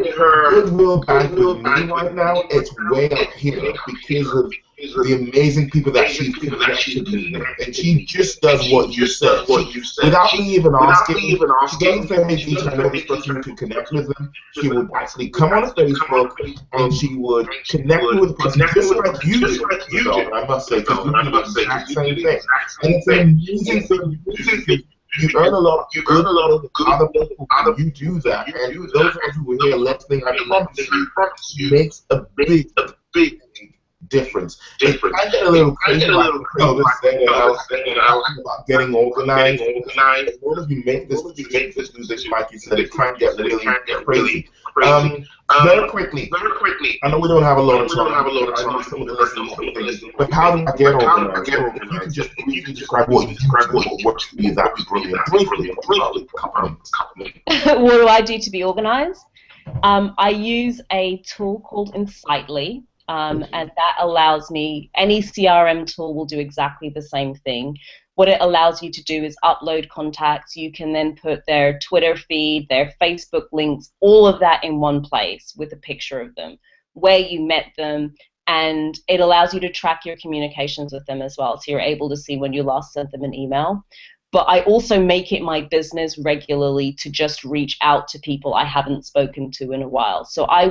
goodwill bank with me right now. It's way up here because of the amazing people that she's connected me with. And she just does what you said. Without me even asking, she doesn't say, hey, Gigi, I know this person, you can connect with them. She would actually come on Facebook and she would connect me with the person just like you do. I must say, because you do the exact same thing. And it's an amazing thing. You earn a lot of good other people when you do that. And those of us who were here listening, I promise you, makes a big difference. It can get a little crazy, like I was saying about getting organized. In order to make this music, like you said, it can get really crazy. Very quickly, I know we don't have a lot of time. I know some of the listeners, but how do I get organized? If you could just briefly describe what you do, that'd be brilliant. Briefly. What do I do to be organized? I use a tool called Insightly, and that allows me, any CRM tool will do exactly the same thing. What it allows you to do is upload contacts. You can then put their Twitter feed, their Facebook links, all of that in one place with a picture of them, where you met them, and it allows you to track your communications with them as well, so you're able to see when you last sent them an email. But I also make it my business regularly to just reach out to people I haven't spoken to in a while. So I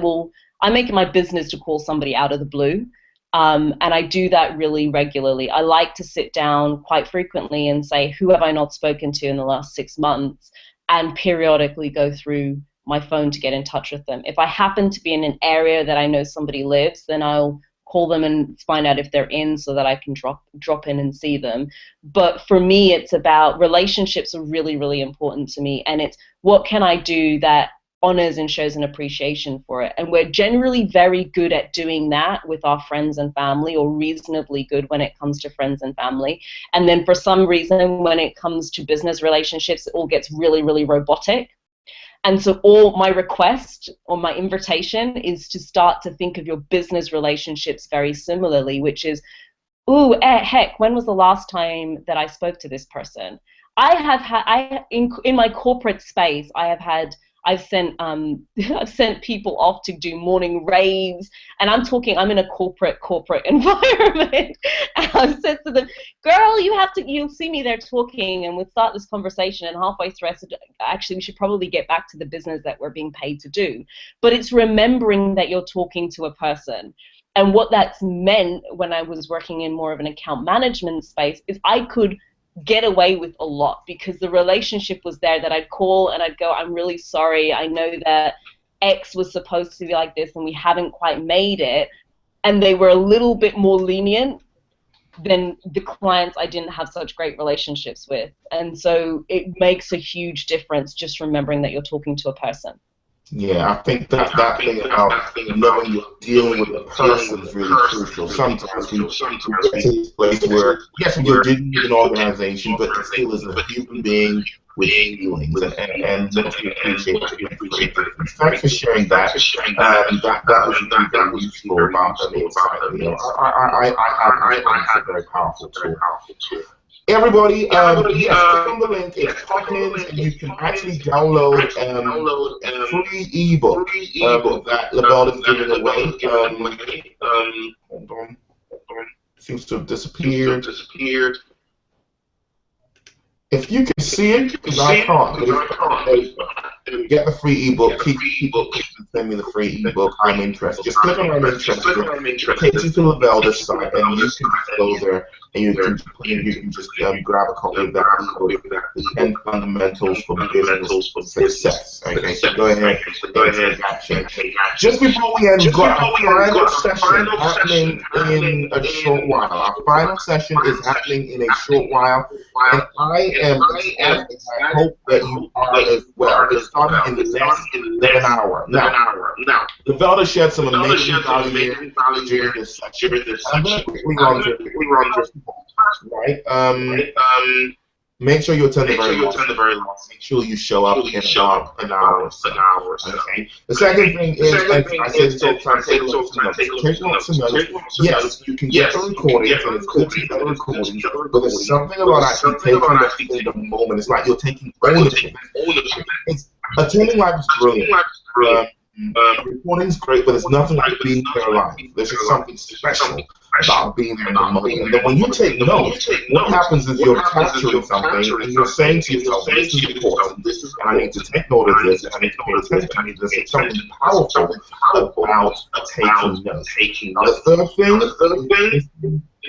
make it my business to call somebody out of the blue. And I do that really regularly. I like to sit down quite frequently and say, who have I not spoken to in the last 6 months, and periodically go through my phone to get in touch with them. If I happen to be in an area that I know somebody lives, then I'll call them and find out if they're in so that I can drop in and see them. But for me, it's about relationships are really, really important to me, and it's what can I do that honors and shows an appreciation for it. And we're generally very good at doing that with our friends and family, or reasonably good when it comes to friends and family. And then for some reason, when it comes to business relationships, it all gets really, really robotic. And so all my request or my invitation is to start to think of your business relationships very similarly, which is, ooh, heck, when was the last time that I spoke to this person? In my corporate space, I've sent people off to do morning raves, and I'm in a corporate environment, and I've said to them, girl, you'll see me there talking, and we'll start this conversation, and halfway through I said, actually, we should probably get back to the business that we're being paid to do. But it's remembering that you're talking to a person. And what that's meant when I was working in more of an account management space is I could get away with a lot, because the relationship was there, that I'd call and I'd go, I'm really sorry, I know that X was supposed to be like this and we haven't quite made it, and they were a little bit more lenient than the clients I didn't have such great relationships with. And so it makes a huge difference just remembering that you're talking to a person. Yeah, I think that thing about knowing you're dealing with a person is really crucial. Sometimes we get to this place where, yes, you're dealing with an organization, but it still is a human being with feelings, and let's appreciate that. Thanks for sharing that. That was very useful about the insight. I have a very powerful tool. Everybody, yes, click on the link. It's Poppins, and you can actually download a free ebook that Lavelle is giving away. Hold on. Seems to have disappeared. If you can see it, because I can't, get the free ebook. Keep send me the free ebook. I'm interested. Just click on I'm interested. It takes you to Lavelle's site, and you can just go there and you can just grab a copy of that ebook, the 10 Fundamentals for Business Success. Okay, so go ahead and take action. Just before we end, we've got our final session happening in a short while. Our final session is happening in a short while, and I hope that you are as well. It's starting in less than an hour. Now, Lavelle shared some amazing value during this section. I'm going to quickly run through right? Make sure you attend the very last. Make sure you show up in about an hour or so. Okay. The second thing is, I said it's all time, take lots of notes. Yes, you can get the recordings, and it's good to get the recordings, but there's something about actually taking it in the moment. It's like you're taking ownership. It's attending live is brilliant. Recording's great, but there's nothing like being there live. There's just something special about being there in the moment. And then when you take notes, what happens is you're capturing something, and you're saying to yourself, this is important, and I need to take note of this, and I need to pay attention to this. It's something powerful about taking notes. Now, the third thing is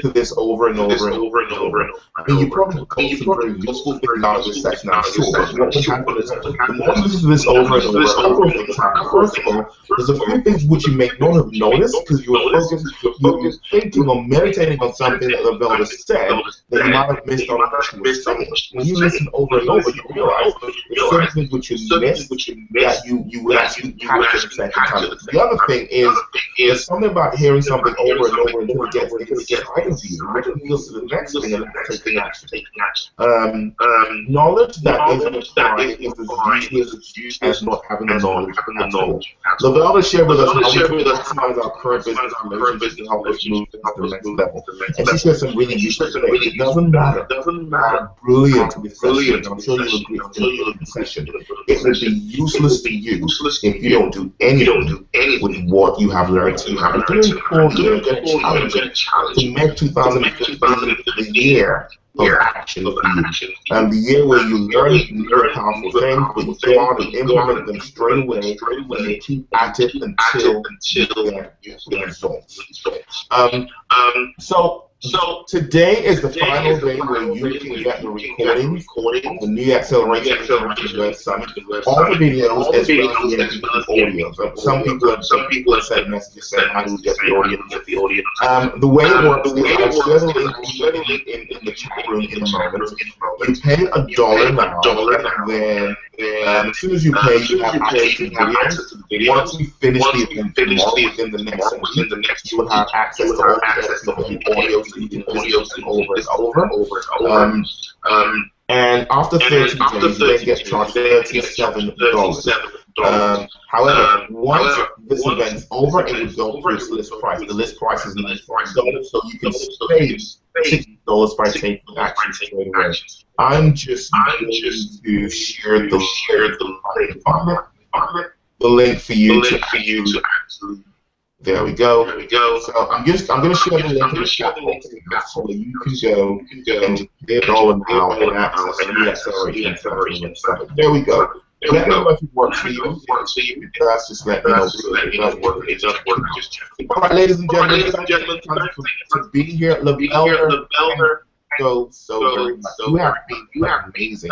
to this over and over and over and over. I mean, you probably got some very useful things out of this session, I'm sure, but what would happen is the more you listen to this over and over, a couple of things happen. First of all, there's a few things which you may not have noticed because you were focused, you're thinking or meditating on something that the Velda said that you might have missed on what she was saying. When you listen over and over, you realize there's certain things which you missed that you would actually catch the second time. The other thing is there's something about hearing something over and over until it gets inside of you, which appeals to the next thing and taking action. Knowledge that isn't applied is as useless as not having the knowledge at all. Lavelle shared with us how we can maximize our current business relationships to help us move to the next level. And she shared some really useful things. It doesn't matter how brilliant this session is. I'm sure you'll agree with the session. It will be useless to you if you don't do anything with what you have learned to have. I'm going to challenge to make 2015 the year of action for you. The year where you learn new powerful things, but you go out and implement them straight away, and you keep at it until you get results. So today is the final day where you can get the recording of the New Acceleration Web Summit, all the videos as well as the audio. So some people have sent messages saying how do we get the audio. The way it works is I'll share the link in the chat room in a moment. You pay $1 now, and then as soon as you pay, you have access to the videos. Once we finish the event tomorrow, within the next week, you will have access to all the audio. You can listen over and over. And after 30 days, you then get charged $37. However, once this event is over, it will go through its list price. The list price is $95, so you can save $60 by taking action straight away. I'm just going to share the link for you to actually. There we go. So I'm going to share the link in the chat box so you can go and pay $1 now and access the Acceleration Summit. There we go. Let me know if it works for you. If it does, just let me know. It does work. All right, ladies and gentlemen, thank you for being here at Lavelle. So very much. You have been amazing.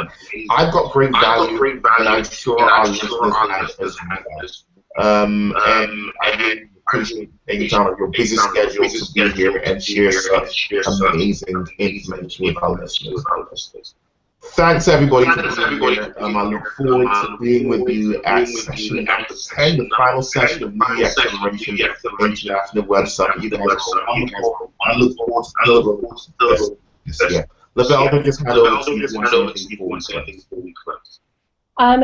I've got great value, and I'm sure our listeners have as well. And I really appreciate taking time out of your busy schedule to be here and share such amazing information with our listeners. Thanks everybody for being here. I look forward to being with you at session number 10, the final session of New Acceleration International Web Summit. You guys are wonderful. I look forward to delivering this year. Lavelle, just hand over to you.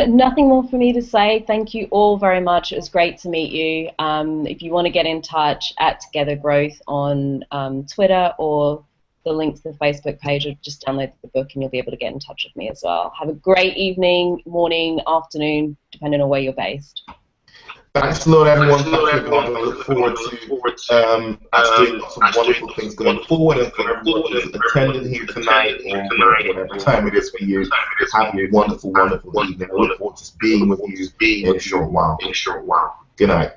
Nothing more for me to say. Thank you all very much. It was great to meet you. If you want to get in touch, at Together Growth on Twitter, or the link to the Facebook page, or just download the book and you'll be able to get in touch with me as well. Have a great evening, morning, afternoon, depending on where you're based. Thanks a lot, everyone. I look forward to us doing lots of wonderful things going forward, and for everyone who's attended here tonight or whatever time it is for you, have a wonderful, wonderful evening. I look forward to being with you in a short while. Good night.